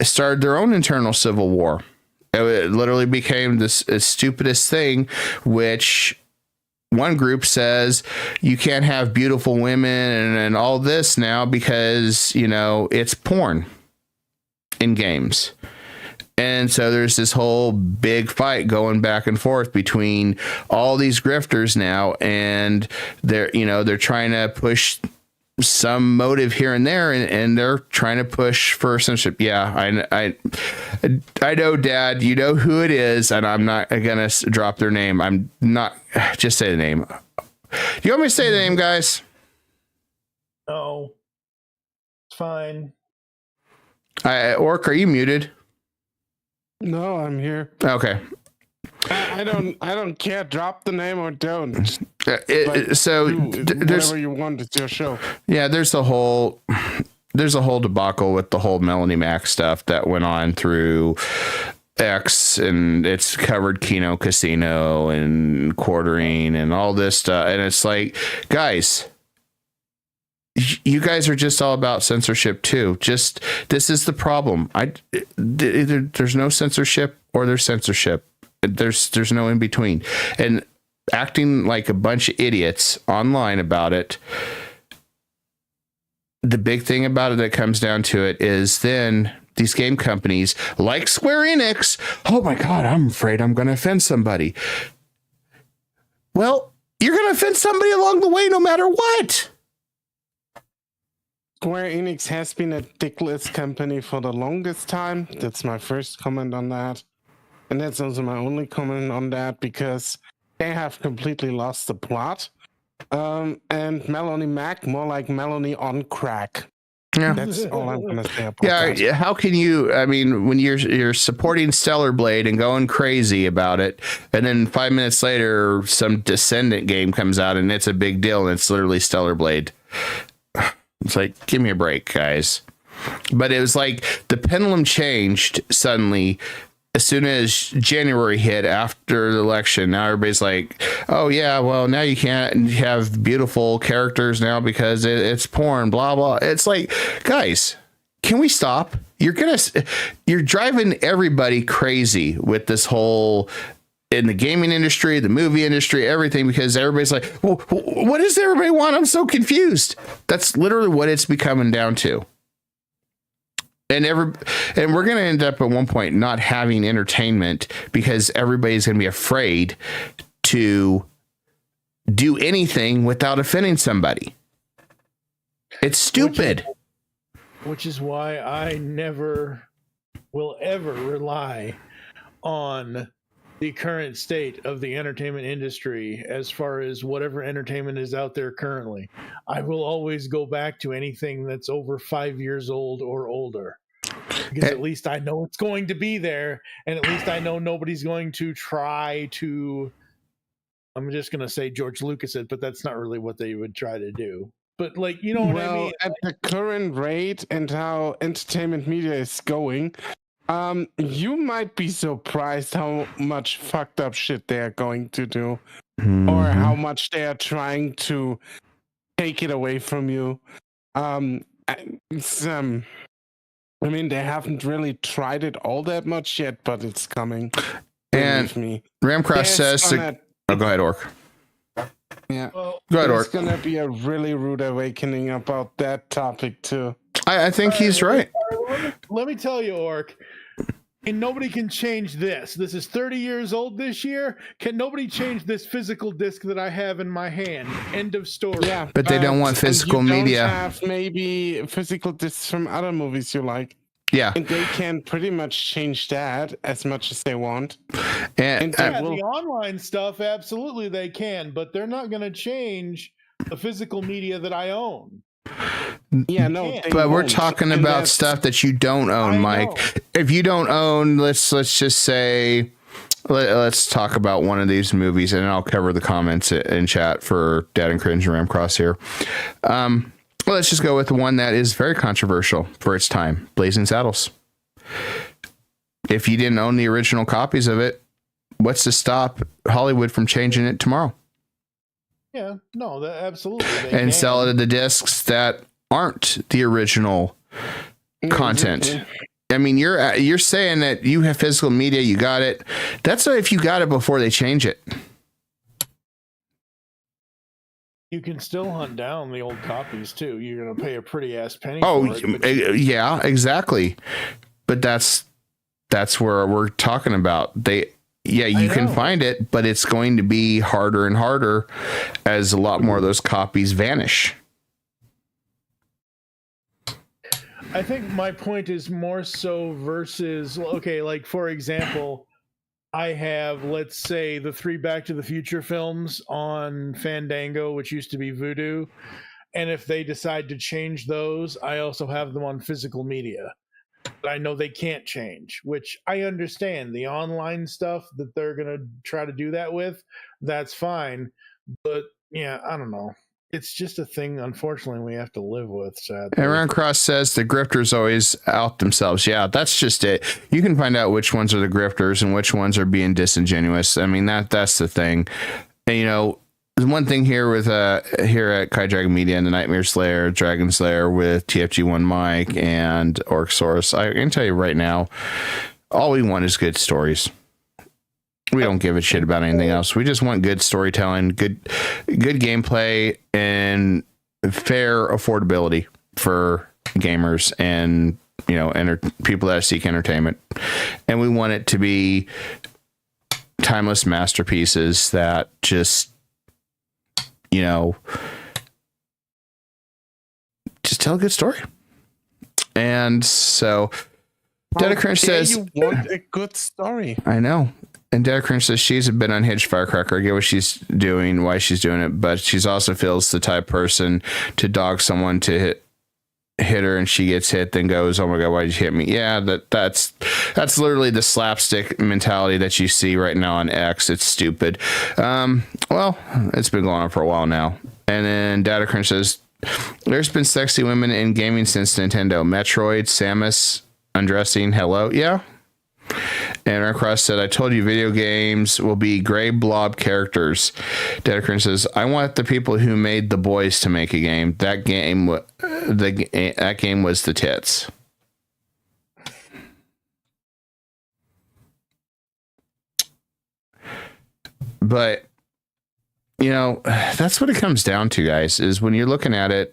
S1: started their own internal civil war. It literally became this stupidest thing, which one group says you can't have beautiful women and all this now because, you know, it's porn in games. And so there's this whole big fight going back and forth between all these grifters now, and they're trying to push some motive here and there, and they're trying to push for censorship. Yeah, I know, Dad, you know who it is, and I'm not gonna drop their name. I'm not, just say the name. Do you want me to say the name, guys?
S2: No, it's fine.
S1: Orc, are you muted?
S3: No, I'm here.
S1: Okay.
S3: I don't care. Drop the name or don't.
S1: So there's
S3: whatever you want. It's your show.
S1: Yeah, there's a whole debacle with the whole Melanie Mac stuff that went on through X, and it's covered Keno Casino and quartering and all this stuff. And it's like, guys, you guys are just all about censorship too. Just, this is the problem. There's no censorship or there's censorship. There's no in between. And acting like a bunch of idiots online about it. The big thing about it that comes down to it is then these game companies like Square Enix, oh my God, I'm afraid I'm going to offend somebody. Well, you're going to offend somebody along the way no matter what.
S3: Square Enix has been a dickless company for the longest time. That's my first comment on that. And that's also my only comment on that, because they have completely lost the plot. And Melanie Mac, more like Melanie on crack.
S1: Yeah.
S3: That's all I'm going to say about that.
S1: Yeah, how can you, I mean, when you're supporting Stellar Blade and going crazy about it, and then 5 minutes later, some Descendant game comes out and it's a big deal and it's literally Stellar Blade. It's like, give me a break, guys. But it was like the pendulum changed suddenly as soon as January hit after the election. Now everybody's like, oh yeah, well now you can't have beautiful characters now because it's porn, blah, blah. It's like, guys, can we stop? You're driving everybody crazy with this whole, in the gaming industry, the movie industry, everything, because everybody's like, well, what does everybody want? I'm so confused. That's literally what it's becoming down to. And we're going to end up at one point not having entertainment because everybody's going to be afraid to do anything without offending somebody. It's stupid.
S2: Which is why I never will ever rely on the current state of the entertainment industry as far as whatever entertainment is out there currently. I will always go back to anything that's over 5 years old or older. Because at least I know it's going to be there, and at least I know nobody's going to try to, I'm just going to say George Lucas it, but that's not really what they would try to do. But like, you know what I mean?
S3: At the current rate and how entertainment media is going, you might be surprised how much fucked up shit they are going to do, or how much they are trying to take it away from you. I mean, they haven't really tried it all that much yet, but it's coming.
S1: And
S3: me.
S1: Ramcross says, oh, go ahead, Orc.
S3: Yeah.
S1: Go ahead, Orc.
S3: It's going to be a really rude awakening about that topic, too.
S1: I think he's right.
S2: Let me tell you, Orc. And nobody can change this. This is 30 years old this year. Can nobody change this physical disc that I have in my hand? End of story.
S3: Yeah,
S1: but they don't want physical media.
S3: Don't have maybe physical discs from other movies you like.
S1: Yeah,
S3: and they can pretty much change that as much as they want.
S2: And the online stuff, absolutely they can, but they're not going to change the physical media that I own.
S3: Yeah, no,
S1: but we're talking about stuff that you don't own, Mike. If you don't own, let's just say, let's talk about one of these movies, and I'll cover the comments in chat for Dad and Cringe and Ramcross here. Well, let's just go with the one that is very controversial for its time, Blazing Saddles. If you didn't own the original copies of it, what's to stop Hollywood from changing it tomorrow?
S2: Yeah, no, absolutely.
S1: And sell it at the discs that aren't the original content. I mean, you're saying that you have physical media, you got it. That's if you got it before they change it.
S2: You can still hunt down the old copies too. You're going to pay a pretty ass penny.
S1: Yeah, exactly. But that's where we're talking about. You can find it, but it's going to be harder and harder as a lot more of those copies vanish.
S2: I think my point is more so versus, okay, like for example, I have, let's say, the 3 Back to the Future films on Fandango, which used to be Vudu. And if they decide to change those, I also have them on physical media. But I know they can't change, which I understand. The online stuff that they're going to try to do that with, that's fine. But yeah, I don't know. It's just a thing, unfortunately, we have to live with. Sadly.
S1: Aaron Cross says the grifters always out themselves. Yeah, that's just it. You can find out which ones are the grifters and which ones are being disingenuous. I mean, that's the thing. And, you know, there's one thing here with here at Kai Dragon Media and the Nightmare Slayer, Dragon Slayer with TFG1 Mike and Orcsaurus. I can tell you right now, all we want is good stories. We don't give a shit about anything else. We just want good storytelling, good gameplay, and fair affordability for gamers and, you know, people that seek entertainment. And we want it to be timeless masterpieces that just, you know, just tell a good story. And so Dedicrinch says,
S3: you want a good story.
S1: I know. And Dedicrinch says she's a bit unhinged firecracker. I get what she's doing, why she's doing it, but she's also feels the type of person to dog someone to hit her and she gets hit, then goes, oh my God, why did you hit me? Yeah, that's literally the slapstick mentality that you see right now on X. It's stupid. Well, it's been going on for a while now. And then Dedicrinch says, there's been sexy women in gaming since Nintendo. Metroid, Samus, undressing, hello. Yeah. And Recross said, I told you video games will be gray blob characters. Dedicrin says, I want the people who made The Boys to make a game. That game was the tits. But, you know, that's what it comes down to, guys, is when you're looking at it,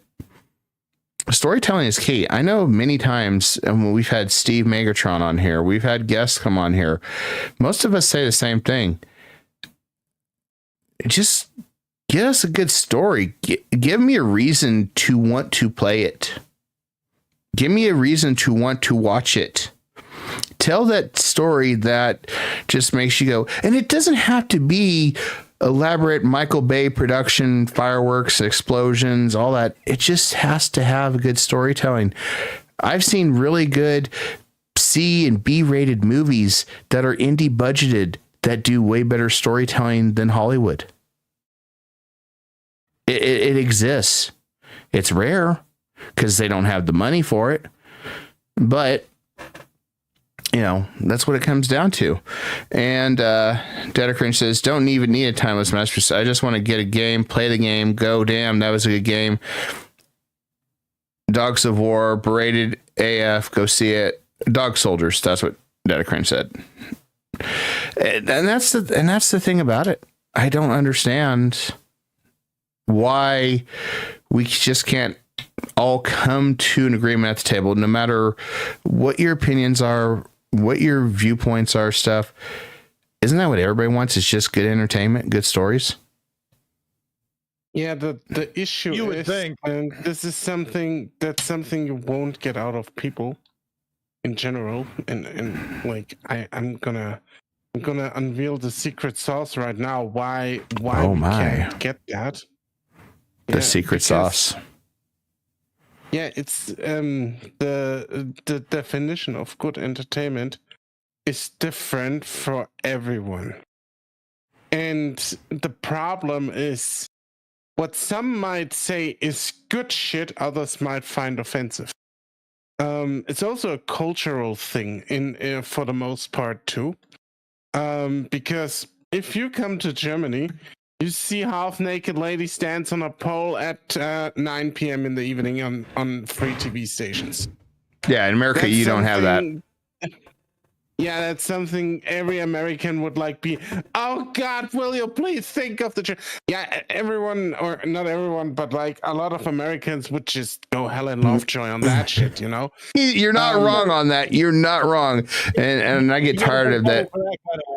S1: storytelling is key. I know many times, and we've had Steve Megatron on here, we've had guests come on here. Most of us say the same thing. Just give us a good story. Give me a reason to want to play it. Give me a reason to want to watch it. tell that story that just makes you go, and it doesn't have to be elaborate Michael Bay production, fireworks, explosions, all that. It just has to have good storytelling. I've seen really good C and B rated movies that are indie budgeted that do way better storytelling than Hollywood. It exists. It's rare because they don't have the money for it, but that's what it comes down to. And Dedicringe says, don't even need a timeless masterpiece. I just want to get a game, play the game, go, damn, that was a good game. Dogs of War, berated AF, go see it. Dog Soldiers, that's what Dedicringe said. And that's the thing about it. I don't understand why we just can't all come to an agreement at the table, no matter what your opinions are, what your viewpoints are, stuff. Isn't that what everybody wants? It's just good entertainment, good stories.
S3: Yeah, the issue
S2: You would
S3: is,
S2: think.
S3: and this is something you won't get out of people in general. And like I'm gonna unveil the secret sauce right now. Why we can't get that?
S1: The secret sauce.
S3: Yeah, it's the definition of good entertainment is different for everyone. And the problem is what some might say is good shit, others might find offensive. It's also a cultural thing in for the most part too. Because if you come to Germany, you see half-naked ladies dance on a pole at 9 p.m. in the evening on free TV stations.
S1: Yeah, in America, you don't have that.
S3: Yeah, that's something every American would be. Oh God, will you please think of the? Yeah, everyone, or not everyone, but a lot of Americans would just go hell and Lovejoy on that shit.
S1: You're not wrong on that. You're not wrong, and I get tired of that.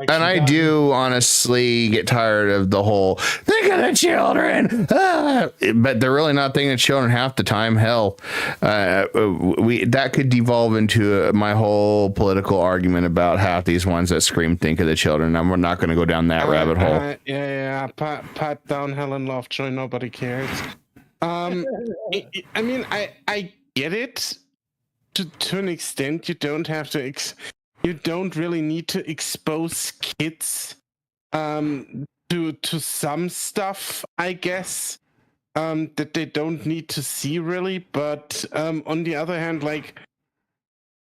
S1: And I do honestly get tired of the whole think of the children, but they're really not thinking of children half the time. Hell, that could devolve into my whole political argument about half these ones that scream think of the children. I'm not going to go down that rabbit hole.
S3: Yeah. Pipe down Helen Lovejoy. Nobody cares. I mean, I get it to an extent. You don't have to. You don't really need to expose kids to some stuff, I guess, that they don't need to see really. But on the other hand,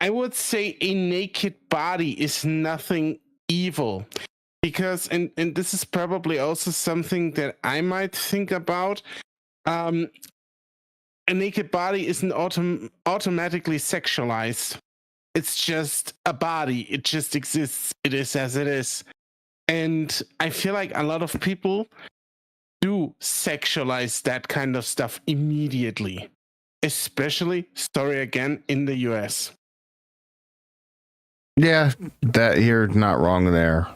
S3: I would say a naked body is nothing evil, because and this is probably also something that I might think about. A naked body isn't automatically sexualized. It's just a body. It just exists. It is as it is. And I feel like a lot of people do sexualize that kind of stuff immediately, especially, story again, in the US.
S1: Yeah, that you're not wrong there.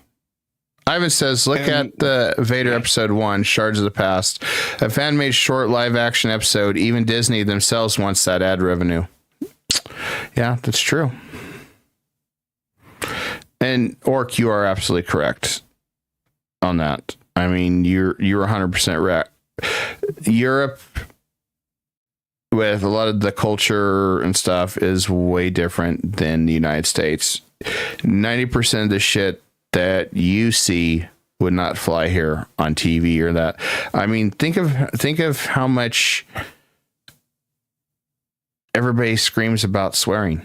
S1: Ivan says, look at the Vader episode 1, Shards of the Past. A fan-made short live-action episode. Even Disney themselves wants that ad revenue. Yeah, that's true. And Orc, you are absolutely correct on that. I mean, you're 100% right. Europe, with a lot of the culture and stuff, is way different than the United States. 90% of the shit that you see would not fly here on TV or that. I mean, think of how much everybody screams about swearing.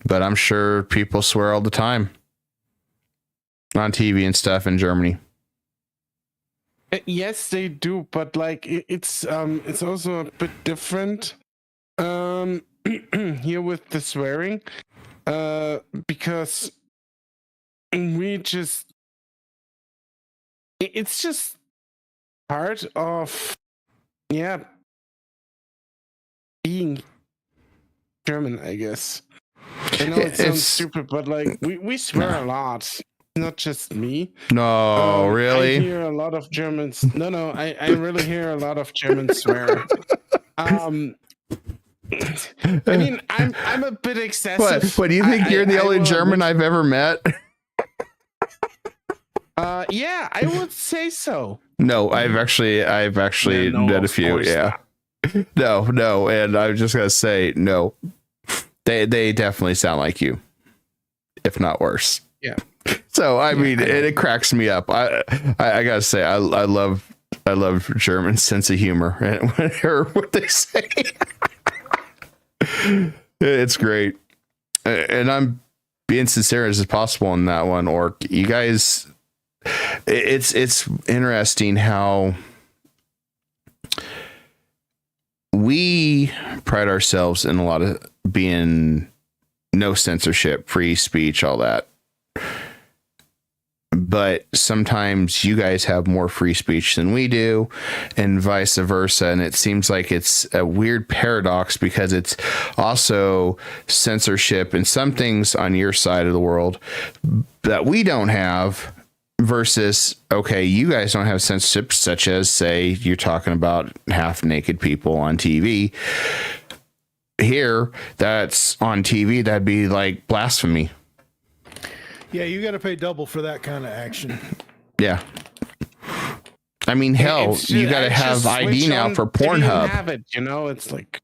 S1: But I'm sure people swear all the time on TV and stuff in Germany.
S3: Yes, they do, but it's also a bit different here with the swearing, because it's just part of being German, I guess. I know it sounds stupid, but we swear a lot. Not just me.
S1: No, really?
S3: I hear a lot of Germans. I really hear a lot of Germans swear. I mean, I'm a bit excessive.
S1: What do you think? You're the only German I've ever met?
S3: Yeah, I would say so.
S1: No, I've actually met a few. Yeah. No, and I'm just gonna say no. They definitely sound like you, if not worse.
S3: Yeah.
S1: So I mean, it cracks me up. I gotta say, I love German sense of humor and whatever what they say. It's great, and I'm being sincere as possible in that one. Or you guys, it's interesting how we pride ourselves in a lot of being no censorship, free speech, all that. But sometimes you guys have more free speech than we do, and vice versa. And it seems like it's a weird paradox because it's also censorship and some things on your side of the world that we don't have versus, okay, you guys don't have censorship, such as, say, you're talking about half naked people on TV. Here, that's on TV, that'd be like blasphemy.
S2: Yeah, you got to pay double for that kind of action.
S1: Yeah. I mean, hell, you got to have ID now for Pornhub.
S3: Have it, it's like.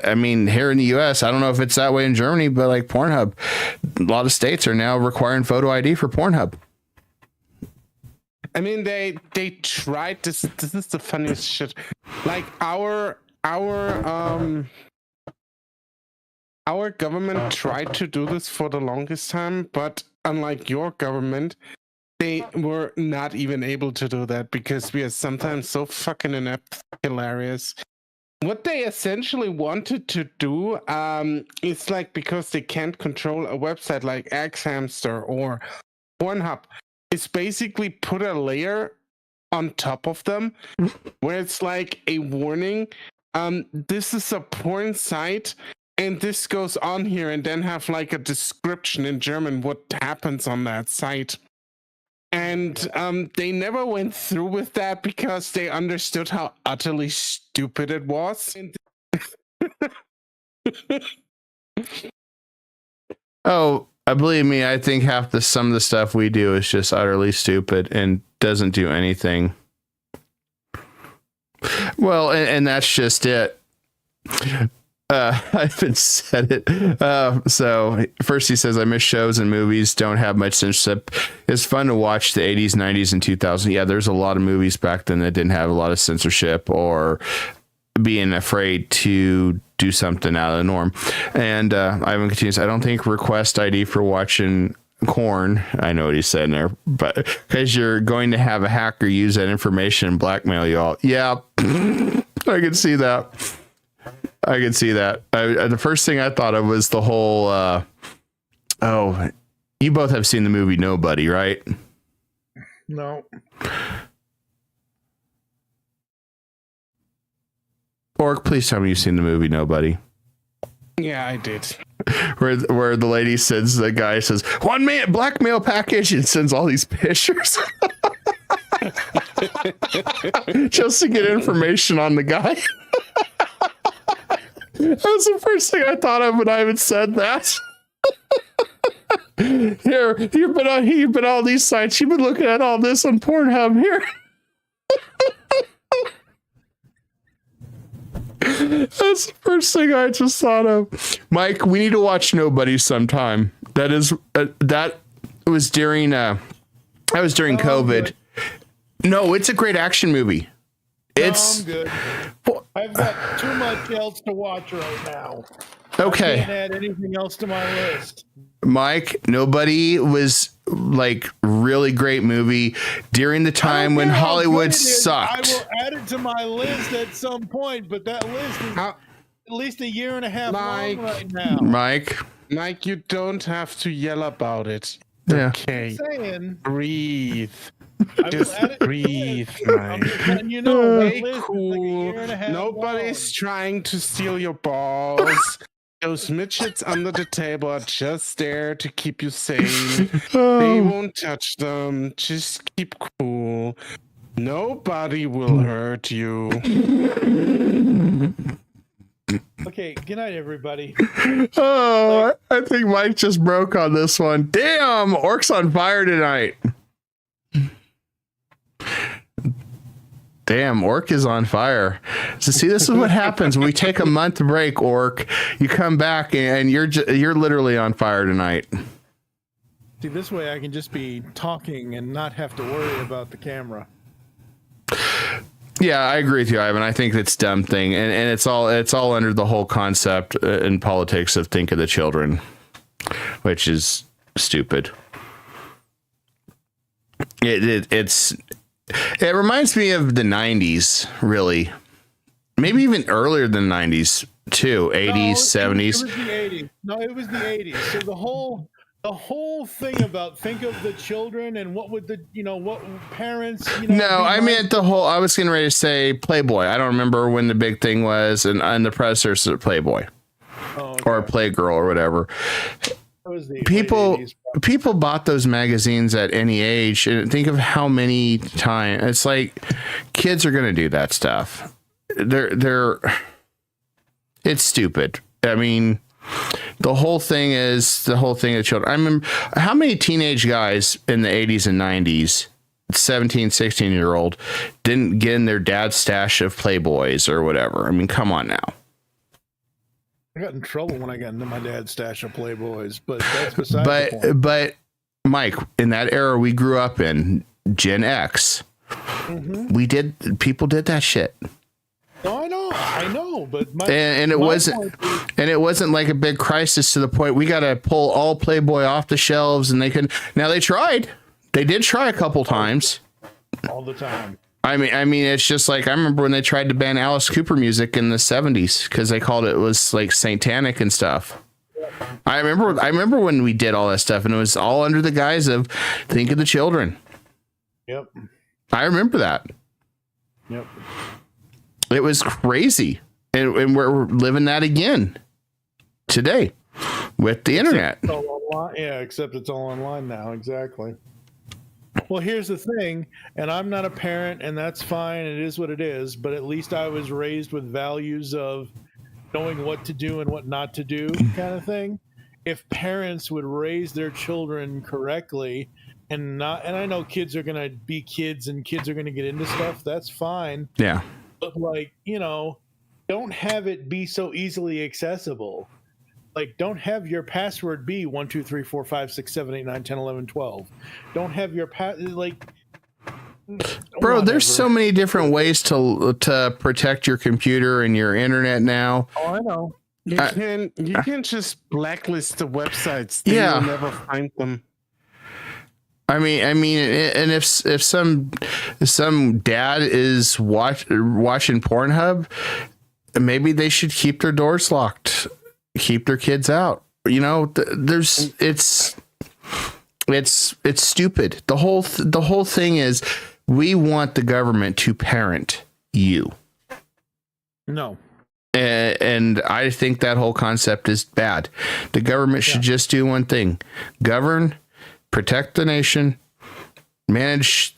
S1: I mean, here in the U.S., I don't know if it's that way in Germany, but like Pornhub, a lot of states are now requiring photo ID for Pornhub.
S3: I mean, they tried this. This is the funniest shit. Like our government tried to do this for the longest time, but unlike your government, they were not even able to do that because we are sometimes so fucking inept, hilarious. What they essentially wanted to do is like, because they can't control a website like Xhamster or Pornhub, is basically put a layer on top of them where it's like a warning. This is a porn site. And this goes on here, and then have like a description in German what happens on that site. And they never went through with that because they understood how utterly stupid it was.
S1: Oh, believe me, I think some of the stuff we do is just utterly stupid and doesn't do anything. Well, and that's just it. I haven't said it. So first he says, I miss shows and movies don't have much censorship. It's fun to watch the 80s, 90s, and 2000s. Yeah, there's a lot of movies back then that didn't have a lot of censorship or being afraid to do something out of the norm. And Ivan continues, I don't think request ID for watching corn. I know what he said in there, but because you're going to have a hacker use that information and blackmail you all. Yeah, I can see that. The first thing I thought of was the whole, you both have seen the movie Nobody, right?
S2: No.
S1: Orc, please tell me you've seen the movie Nobody.
S3: Yeah, I did.
S1: Where the lady sends, the guy says, 1 minute blackmail package, and sends all these pictures. Just to get information on the guy. That was the first thing I thought of when Ivan said that. Here, you've been on all these sites. You've been looking at all this on Pornhub here. That's the first thing I just thought of. Mike, we need to watch Nobody sometime. That was during COVID.
S2: Good.
S1: No, it's a great action movie.
S2: I'm good. I've got too much else to watch right now.
S1: Okay.
S2: I can't add anything else to my list.
S1: Mike, Nobody was like really great movie during the time when Hollywood sucked.
S2: I will add it to my list at some point, but that list is at least a year and a half long right now.
S1: Mike,
S3: you don't have to yell about it.
S1: Yeah.
S3: Okay. Breathe.
S2: I
S3: Just breathe, Mike.
S2: You know,
S3: Stay cool. Nobody's trying to steal your balls. Those midgets under the table are just there to keep you sane. They won't touch them. Just keep cool. Nobody will hurt you.
S2: Okay, Okay, good night, everybody.
S1: Oh, I think Mike just broke on this one. Damn, Orc's on fire tonight. Damn, Orc is on fire. So see, this is what happens when we take a month break, Orc. You come back and you're literally on fire tonight.
S2: See, this way I can just be talking and not have to worry about the camera.
S1: Yeah, I agree with you, Ivan. I think it's a dumb thing, and it's all under the whole concept in politics of think of the children, which is stupid. It reminds me of the 90s, really. Maybe even earlier than 90s, too. 80s, 70s.
S2: It was the 80s. No, it was the 80s. So the whole thing about think of the children and what would what parents,
S1: No, I meant I was getting ready to say Playboy. I don't remember when the big thing was, and the predecessors of Playboy.
S2: Oh, okay.
S1: Or Playgirl or whatever. People bought those magazines at any age, and think of how many times it's like kids are going to do that stuff. It's stupid. I mean, the whole thing of children. I remember how many teenage guys in the 80s and 90s, 17, 16-year-old, didn't get in their dad's stash of Playboys or whatever. I mean, come on now.
S2: I got in trouble when I got into my dad's stash of Playboys, but that's beside the point.
S1: But Mike, in that era we grew up in, Gen X, people did that shit.
S2: Oh, I know, but
S1: it wasn't like a big crisis to the point we got to pull all Playboy off the shelves, and they did try a couple times,
S2: all the time.
S1: I mean, it's just like I remember when they tried to ban Alice Cooper music in the 70s because they called it was like satanic and stuff. I remember when we did all that stuff, and it was all under the guise of think of the children.
S2: Yep.
S1: I remember that.
S2: Yep.
S1: It was crazy, and we're living that again today with the internet.
S2: Except it's all online now. Exactly. Well, here's the thing, and I'm not a parent, and that's fine. It is what it is. But at least I was raised with values of knowing what to do and what not to do, kind of thing. If parents would raise their children correctly, and I know kids are going to be kids, and kids are going to get into stuff. That's fine.
S1: Yeah.
S2: But don't have it be so easily accessible. Like, don't have your password be 1 2 3 4 5 6 7 8 9 10 11 12. Don't have your
S1: Bro, there's so many different ways to protect your computer and your internet now.
S2: Oh, I know.
S3: You can just blacklist the websites.
S1: Yeah.
S3: You'll never find them.
S1: I mean, and if some dad is watching Pornhub, maybe they should keep their doors locked. Keep their kids out. It's stupid. The whole thing is we want the government to parent you.
S2: No.
S1: And I think that whole concept is bad. The government should just do one thing: govern, protect the nation, manage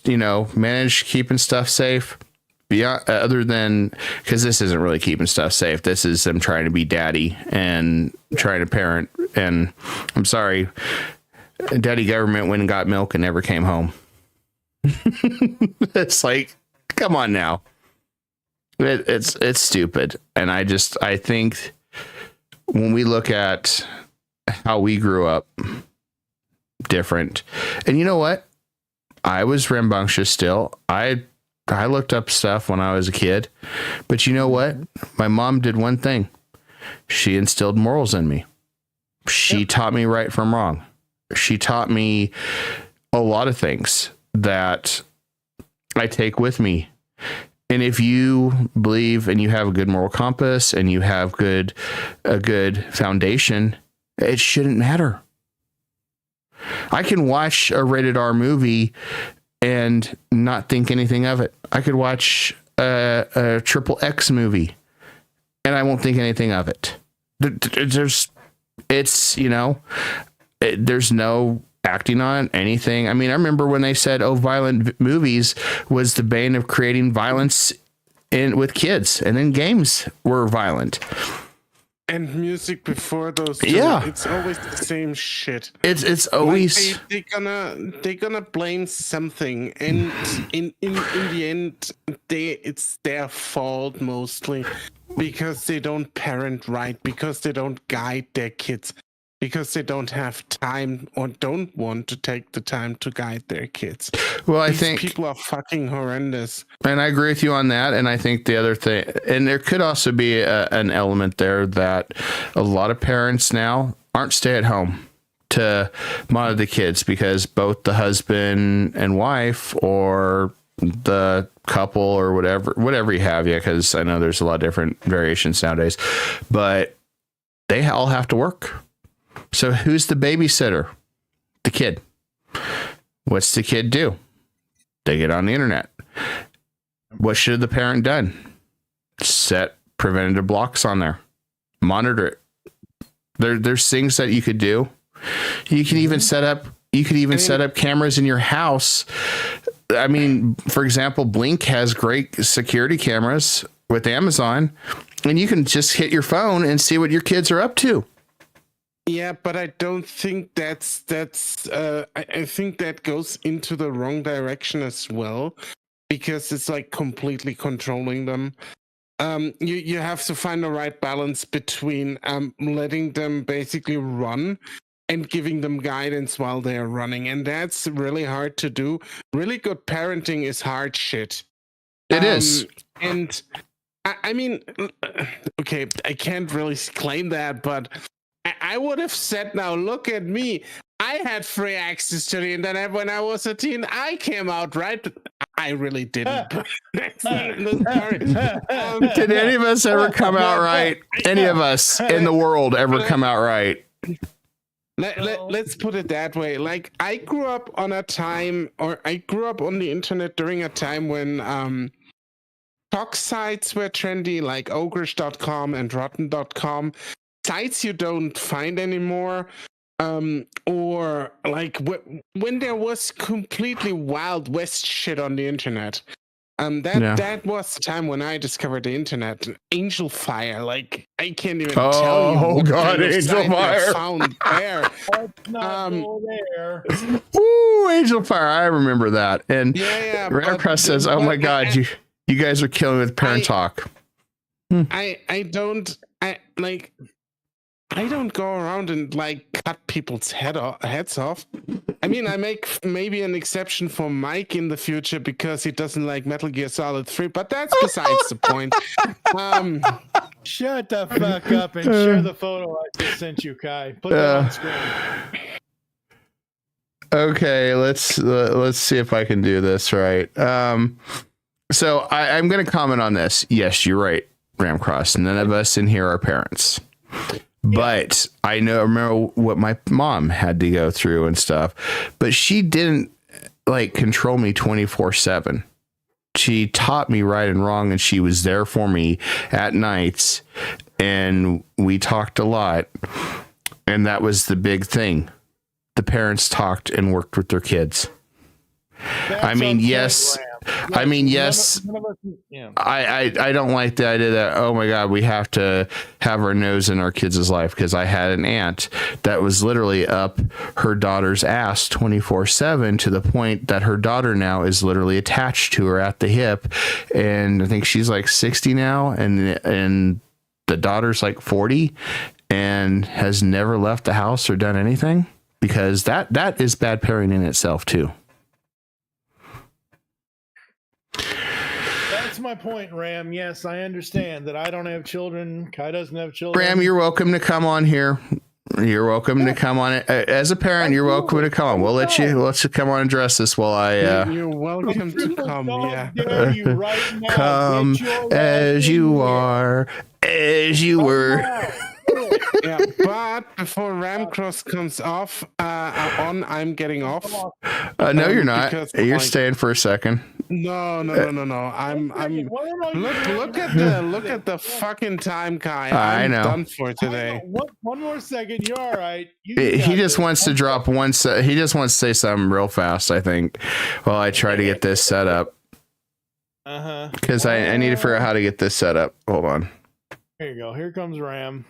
S1: keeping stuff safe. Beyond, other than, because this isn't really keeping stuff safe. This is them trying to be daddy and trying to parent. And I'm sorry, daddy government went and got milk and never came home. It's like, come on now. It's stupid. And I think when we look at how we grew up, different. And you know what? I was rambunctious still. I looked up stuff when I was a kid, but you know what? My mom did one thing. She instilled morals in me. She taught me right from wrong. She taught me a lot of things that I take with me. And if you believe and you have a good moral compass and you have a good foundation, it shouldn't matter. I can watch a rated R movie and not think anything of it. I could watch a XXX movie and I won't think anything of it. There's no acting on anything. I mean, I remember when they said, violent movies was the bane of creating violence with kids, and then games were violent.
S3: and music before those two.
S1: Yeah.
S3: It's always the same shit.
S1: It's always
S3: like they're gonna blame something, and in the end it's their fault mostly, because they don't parent right, because they don't guide their kids, because they don't have time or don't want to take the time to guide their kids.
S1: well. I
S3: These
S1: think,
S3: people are fucking horrendous.
S1: and I agree with you on that. And I think the other thing, and there could also be an element there that a lot of parents now aren't stay at home to monitor the kids, because both the husband and wife or the couple or whatever you have, because I know there's a lot of different variations nowadays, but they all have to work. So who's the babysitter? The kid. What's the kid do? They get on the internet. What should the parent done? Set preventative blocks on there. Monitor it. There's things that you could do. You can even set up cameras in your house. I mean, for example, Blink has great security cameras with Amazon, and you can just hit your phone and see what your kids are up to.
S3: Yeah, but I don't think that's I think that goes into the wrong direction as well, because it's like completely controlling them. You have to find the right balance between letting them basically run and giving them guidance while they're running, and that's really hard to do. Really good parenting is hard shit.
S1: It is.
S3: And I mean, okay, I can't really claim that, but I would have said, now look at me. I had free access to the internet when I was a teen. I came out right. I really didn't. Sorry.
S1: Did any of us ever come out right? Any of us in the world ever come out right?
S3: Let's put it that way. Like, I grew up on a time, or I grew up on the internet during a time when talk sites were trendy, like ogrish.com and rotten.com. Sites you don't find anymore, or like when there was completely Wild West shit on the internet. That was the time when I discovered the internet. Angel Fire, like, I can't even tell you.
S1: Oh god, Angel Fire!
S3: Found there.
S2: Let's not go there.
S1: Ooh, Angel Fire! I remember that. And
S3: Yeah.
S1: Ramcross says, "Oh my god, you guys are killing me with parent talk."
S3: I don't go around and like cut people's heads off. I mean, I make maybe an exception for Mike in the future because he doesn't like Metal Gear Solid 3, but that's besides the point.
S2: Shut the fuck up and share the photo I just sent you, Kai. Put that on screen.
S1: Okay, let's see if I can do this right. So I'm going to comment on this. Yes, you're right, Ramcross. None of us in here are parents. But I remember what my mom had to go through and stuff, but she didn't like control me 24/7. She taught me right and wrong, and she was there for me at nights, and we talked a lot. And that was the big thing. The parents talked and worked with their kids. I mean, yes. I don't like the idea that, oh my God, we have to have our nose in our kids' life, because I had an aunt that was literally up her daughter's ass 24/7 to the point that her daughter now is literally attached to her at the hip. And I think she's like 60 now, and the daughter's like 40 and has never left the house or done anything, because that is bad parenting in itself too.
S2: That's my point, Ram. Yes, I understand that I don't have children. Kai doesn't have children.
S1: Ram, you're welcome to come on here. You're welcome to come on. As a parent, you're welcome to come on. We'll let you come on and address this while I.
S3: You're welcome to come. Yeah.
S2: Dare you right now.
S1: Come as you are, as you were.
S3: Yeah, but before Ramcross comes off, I'm getting off.
S1: No, you're not. You're staying for a second.
S3: No. I'm. Look at the fucking time, Kai.
S1: I know.
S3: Done for today.
S2: One more second. You're all right.
S1: He just wants to drop one. He just wants to say something real fast, I think, while I try to get this set up. Because I need to figure out how to get this set up. Hold on.
S2: Here you go. Here comes Ram.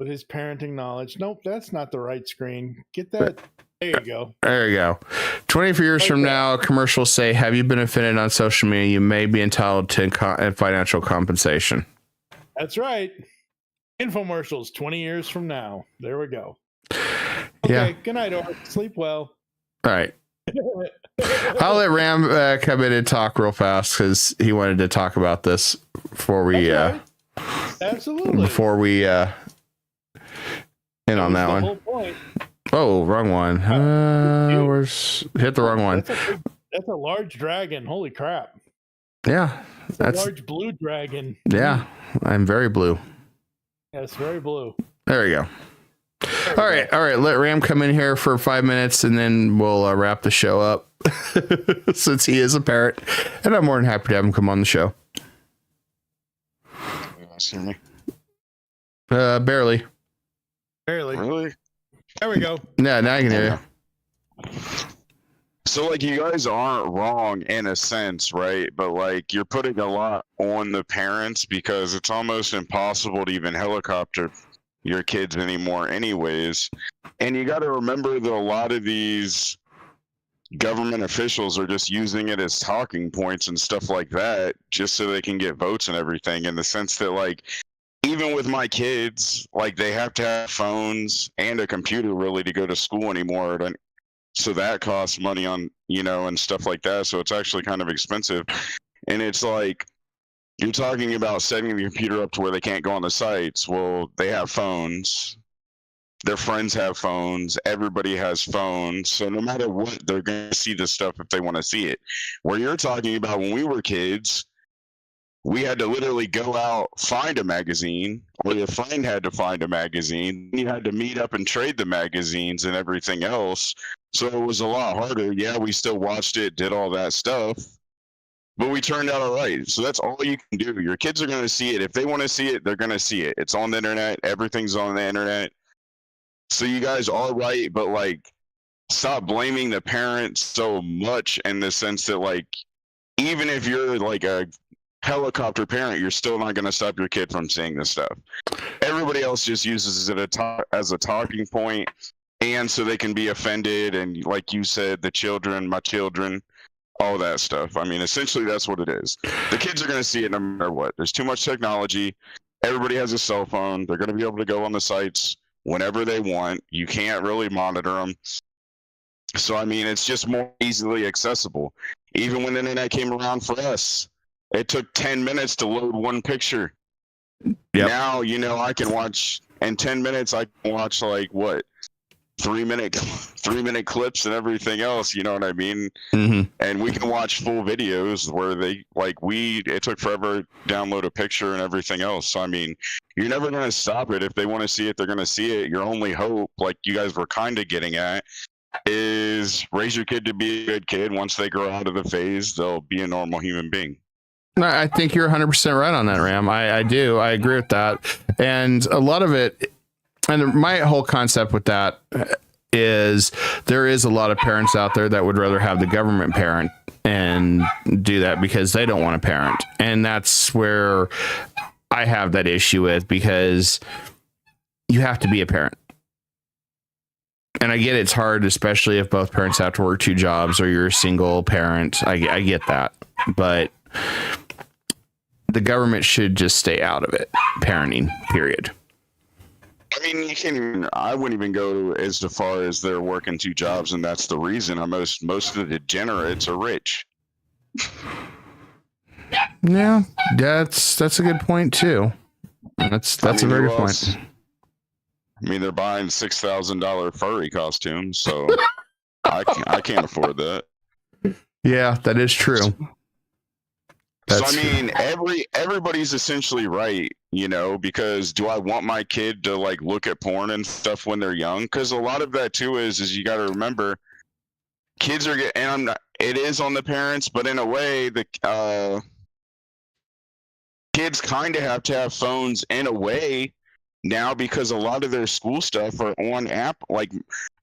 S2: with his parenting knowledge. Nope, that's not the right screen. Get that. There you go.
S1: There you go. 24 years from now, commercials say, have you been offended on social media? You may be entitled to financial compensation.
S2: That's right. Infomercials 20 years from now. There we go. Okay,
S1: Yeah.
S2: Good night, Orc. Sleep well.
S1: All right. I'll let Ram come in and talk real fast because he wanted to talk about this before we
S2: Absolutely.
S1: before we in on that one.
S2: Whole point.
S1: Oh, wrong one. Hit the wrong one.
S2: That's a large dragon. Holy crap.
S1: Yeah.
S2: That's a large blue dragon.
S1: Yeah. I'm very blue.
S2: Yeah, it's very blue.
S1: There you go. All right. Let Ram come in here for 5 minutes and then we'll wrap the show up since he is a parrot. And I'm more than happy to have him come on the show.
S4: You guys hear me?
S1: Barely.
S4: Really?
S2: There we go.
S1: Yeah, now I can hear you.
S4: So, like, you guys aren't wrong in a sense, right? But, like, you're putting a lot on the parents because it's almost impossible to even helicopter your kids anymore anyways. And you got to remember that a lot of these government officials are just using it as talking points and stuff like that just so they can get votes and everything, in the sense that, like, even with my kids, like, they have to have phones and a computer really to go to school anymore. So that costs money on, and stuff like that. So it's actually kind of expensive. And it's like, you're talking about setting the computer up to where they can't go on the sites. Well, they have phones. Their friends have phones. Everybody has phones. So no matter what, they're going to see this stuff if they want to see it. Where you're talking about when we were kids, we had to literally go out, find a magazine, or your friend had to find a magazine. You had to meet up and trade the magazines and everything else. So it was a lot harder. Yeah, we still watched it, did all that stuff, but we turned out all right. So that's all you can do. Your kids are going to see it. If they want to see it, they're going to see it. It's on the internet. Everything's on the internet. So you guys are right, but, like, stop blaming the parents so much, in the sense that, like, even if you're like a helicopter parent, you're still not going to stop your kid from seeing this stuff. Everybody else just uses it as a talking point, and so they can be offended. And like you said, the children, my children, all that stuff. I mean, essentially that's what it is. The kids are going to see it no matter what. There's too much technology. Everybody has a cell phone. They're going to be able to go on the sites whenever they want. You can't really monitor them. So, I mean, it's just more easily accessible. Even when the internet came around for us, it took 10 minutes to load one picture. Yep. Now, I can watch, in 10 minutes, I can watch, like, what? 3-minute clips and everything else, you know what I mean? Mm-hmm. And we can watch full videos where it took forever to download a picture and everything else. So, I mean, you're never going to stop it. If they want to see it, they're going to see it. Your only hope, like you guys were kind of getting at, is raise your kid to be a good kid. Once they grow out of the phase, they'll be a normal human being.
S1: No, I think you're 100% right on that, Ram. I do. I agree with that. And a lot of it, and my whole concept with that is there is a lot of parents out there that would rather have the government parent and do that because they don't want to parent. And that's where I have that issue with, because you have to be a parent. And I get it's hard, especially if both parents have to work 2 jobs or you're a single parent. I get that. But the government should just stay out of it. Parenting, period.
S4: I mean, I wouldn't even go as far as they're working 2 jobs, and that's the reason. Most of the degenerates are rich.
S1: Yeah, that's a good point too. That's a very good point.
S4: I mean, they're buying $6,000 furry costumes, so I can't afford that.
S1: Yeah, that is true.
S4: That's everybody's essentially right, because do I want my kid to, like, look at porn and stuff when they're young? Because a lot of that too is you got to remember, kids are getting, and it is on the parents, but in a way, the kids kind of have to have phones in a way now, because a lot of their school stuff are on app. Like,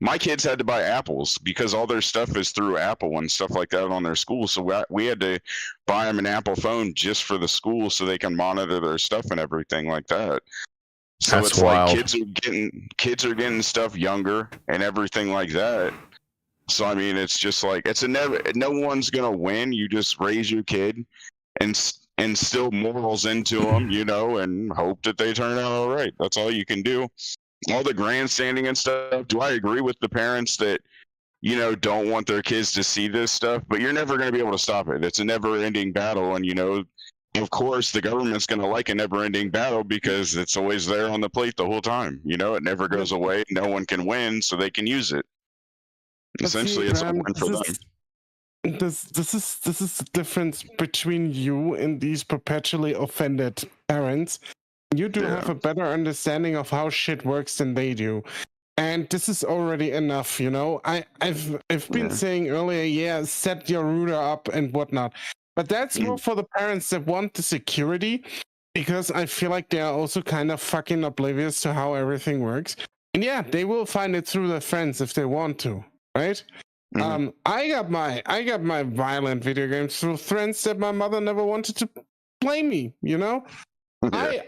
S4: my kids had to buy Apples because all their stuff is through Apple and stuff like that on their school. So we had to buy them an Apple phone just for the school so they can monitor their stuff and everything like that. So
S1: That's
S4: it's
S1: wild.
S4: like kids are getting stuff younger and everything like that. So I mean, it's just like no one's gonna win. You just raise your kid and instill morals into them, and hope that they turn out all right. That's all you can do. All the grandstanding and stuff. Do I agree with the parents that don't want their kids to see this stuff? But you're never going to be able to stop it. It's a never-ending battle, and of course, the government's going to like a never-ending battle because it's always there on the plate the whole time. It never goes away. No one can win, so they can use it. Essentially, it's a win for them.
S3: This is the difference between you and these perpetually offended parents. You do have a better understanding of how shit works than they do. And this is already enough, I've been saying earlier, set your router up and whatnot. But that's more for the parents that want the security, because I feel like they're also kind of fucking oblivious to how everything works. And they will find it through their friends if they want to, right? I got my violent video games through friends that my mother never wanted to play me, I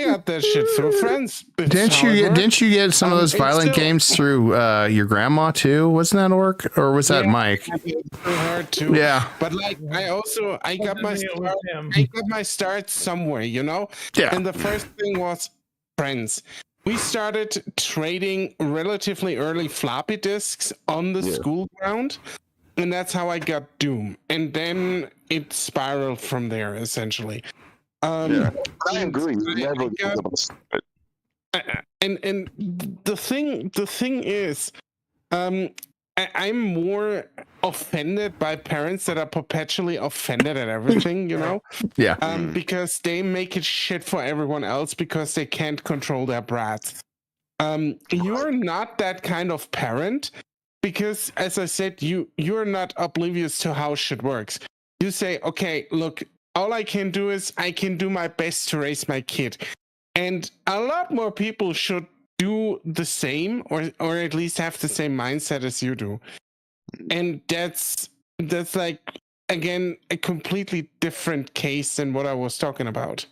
S3: got that shit through friends.
S1: Didn't you get some of those violent games through your grandma too? Wasn't that or was that Mike?
S3: Through her too.
S1: Yeah.
S3: But like I got my start somewhere, Yeah. And the first thing was friends. We started trading relatively early floppy disks on the school ground, and that's how I got Doom. And then it spiraled from there, essentially.
S4: I agree.
S3: And the thing is, I'm more offended by parents that are perpetually offended at everything, because they make it shit for everyone else because they can't control their brats. You're not that kind of parent because, as I said, you're not oblivious to how shit works. You say, okay, look, all I can do is I can do my best to raise my kid. And a lot more people should do the same or at least have the same mindset as you do. And that's like, again, a completely different case than what I was talking about.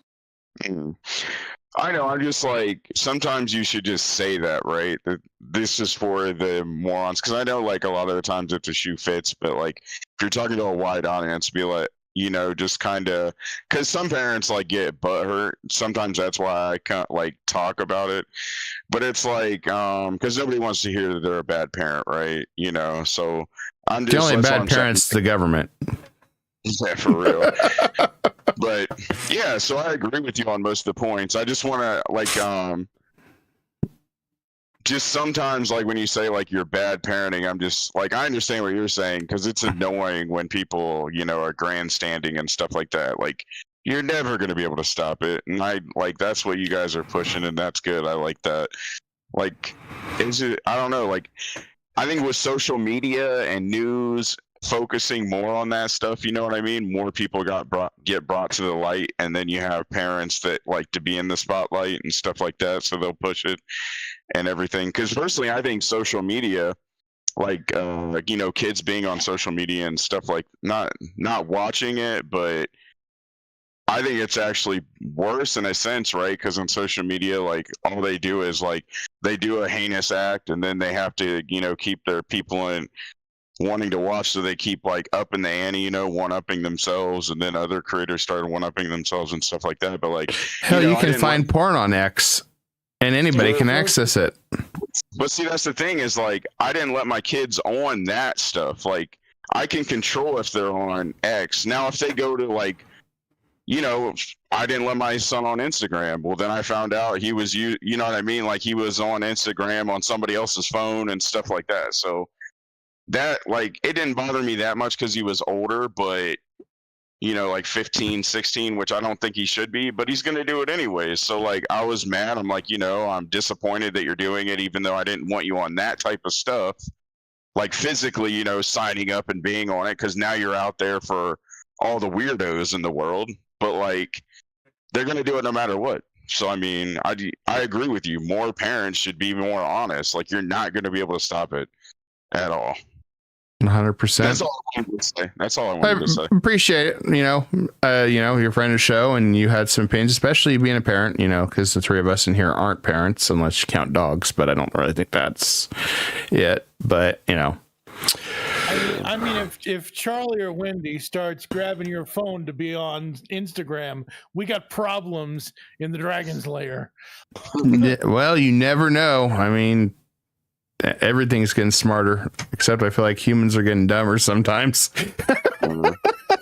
S4: I know. I'm just like, sometimes you should just say that, right? That this is for the morons. Because I know, like, a lot of the times if the shoe fits, but like, if you're talking to a wide audience, be like, just kind of, because some parents like get butthurt. Sometimes that's why I can't like talk about it. But it's like, because nobody wants to hear that they're a bad parent, right? So I'm just
S1: the only bad parent's the government.
S4: Yeah, for real. But yeah, so I agree with you on most of the points. I just want to like, just sometimes like when you say like you're bad parenting, I'm just like, I understand what you're saying because it's annoying when people, are grandstanding and stuff like that. Like you're never going to be able to stop it. And I like, that's what you guys are pushing and that's good. I like that. Like, I don't know. Like, I think with social media and news focusing more on that stuff, you know what I mean? More people get brought to the light, and then you have parents that like to be in the spotlight and stuff like that, so they'll push it and everything. Because personally, I think social media, like kids being on social media and stuff, like not watching it, but I think it's actually worse in a sense, right? Because on social media, like all they do is like they do a heinous act, and then they have to keep their people in wanting to watch, so they keep like upping the ante, one-upping themselves, and then other creators started one-upping themselves and stuff like that. But like,
S1: hell, you can find porn on X, and anybody can access it.
S4: But see, that's the thing is like, I didn't let my kids on that stuff. Like, I can control if they're on X. Now, if they go to like, I didn't let my son on Instagram. Well, then I found out he was, you know what I mean? Like he was on Instagram on somebody else's phone and stuff like that. So that, like, it didn't bother me that much because he was older, but like 15, 16, which I don't think he should be, but he's going to do it anyways. So like, I was mad. I'm like, I'm disappointed that you're doing it, even though I didn't want you on that type of stuff, like physically, signing up and being on it. Cause now you're out there for all the weirdos in the world, but like, they're going to do it no matter what. So, I mean, I agree with you. More parents should be more honest. Like, you're not going to be able to stop it at all.
S1: 100%.
S4: That's all I wanted to say. That's all I wanted to say.
S1: Appreciate it. Your friend of the show, and you had some opinions, especially being a parent, because the three of us in here aren't parents unless you count dogs, but I don't really think that's it. But,
S2: I mean, if Charlie or Wendy starts grabbing your phone to be on Instagram, we got problems in the Dragon's Lair.
S1: Well, you never know. I mean, everything's getting smarter, except I feel like humans are getting dumber sometimes.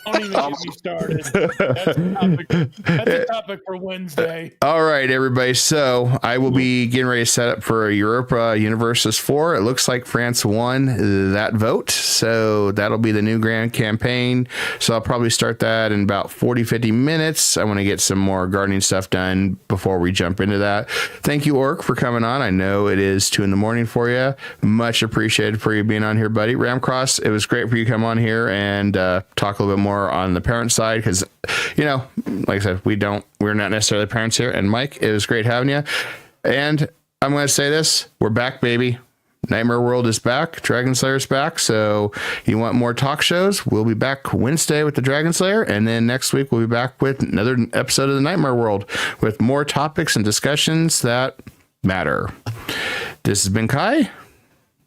S2: Don't even get me started. That's a topic for Wednesday.
S1: All right, everybody. So I will be getting ready to set up for Europa Universalis 4. It looks like France won that vote. So that'll be the new grand campaign. So I'll probably start that in about 50 minutes. I want to get some more gardening stuff done before we jump into that. Thank you, Orc, for coming on. I know it is 2 a.m. for you. Much appreciated for you being on here, buddy. Ramcross, it was great for you to come on here and talk a little bit more on the parent side, because like I said, we're not necessarily parents here. And Mike, it was great having you. And I'm going to say this, we're back, baby. Nightmare World is back. Dragon Slayer is back. So you want more talk shows, we'll be back Wednesday with the Dragon Slayer, and then next week we'll be back with another episode of the Nightmare World with more topics and discussions that matter. This has been Kai.